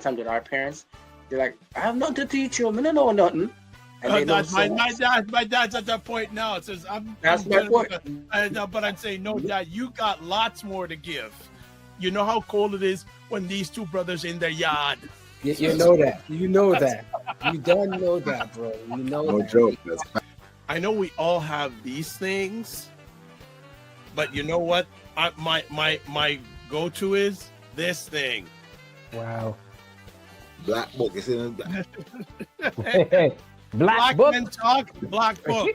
time with our parents. They're like, I have nothing to teach you. I don't know nothing. And they know my dad's at that point now. It says, That's my point. But I'm saying, no, Dad, you got lots more to give. You know how cold it is when these two brothers in their yard. You know that. You know that. You don't know that, bro. You know No that. joke. I know we all have these things, but you know what? My go-to is this thing. Wow. Black book. You see that? Black book. Men Talk, Black Book.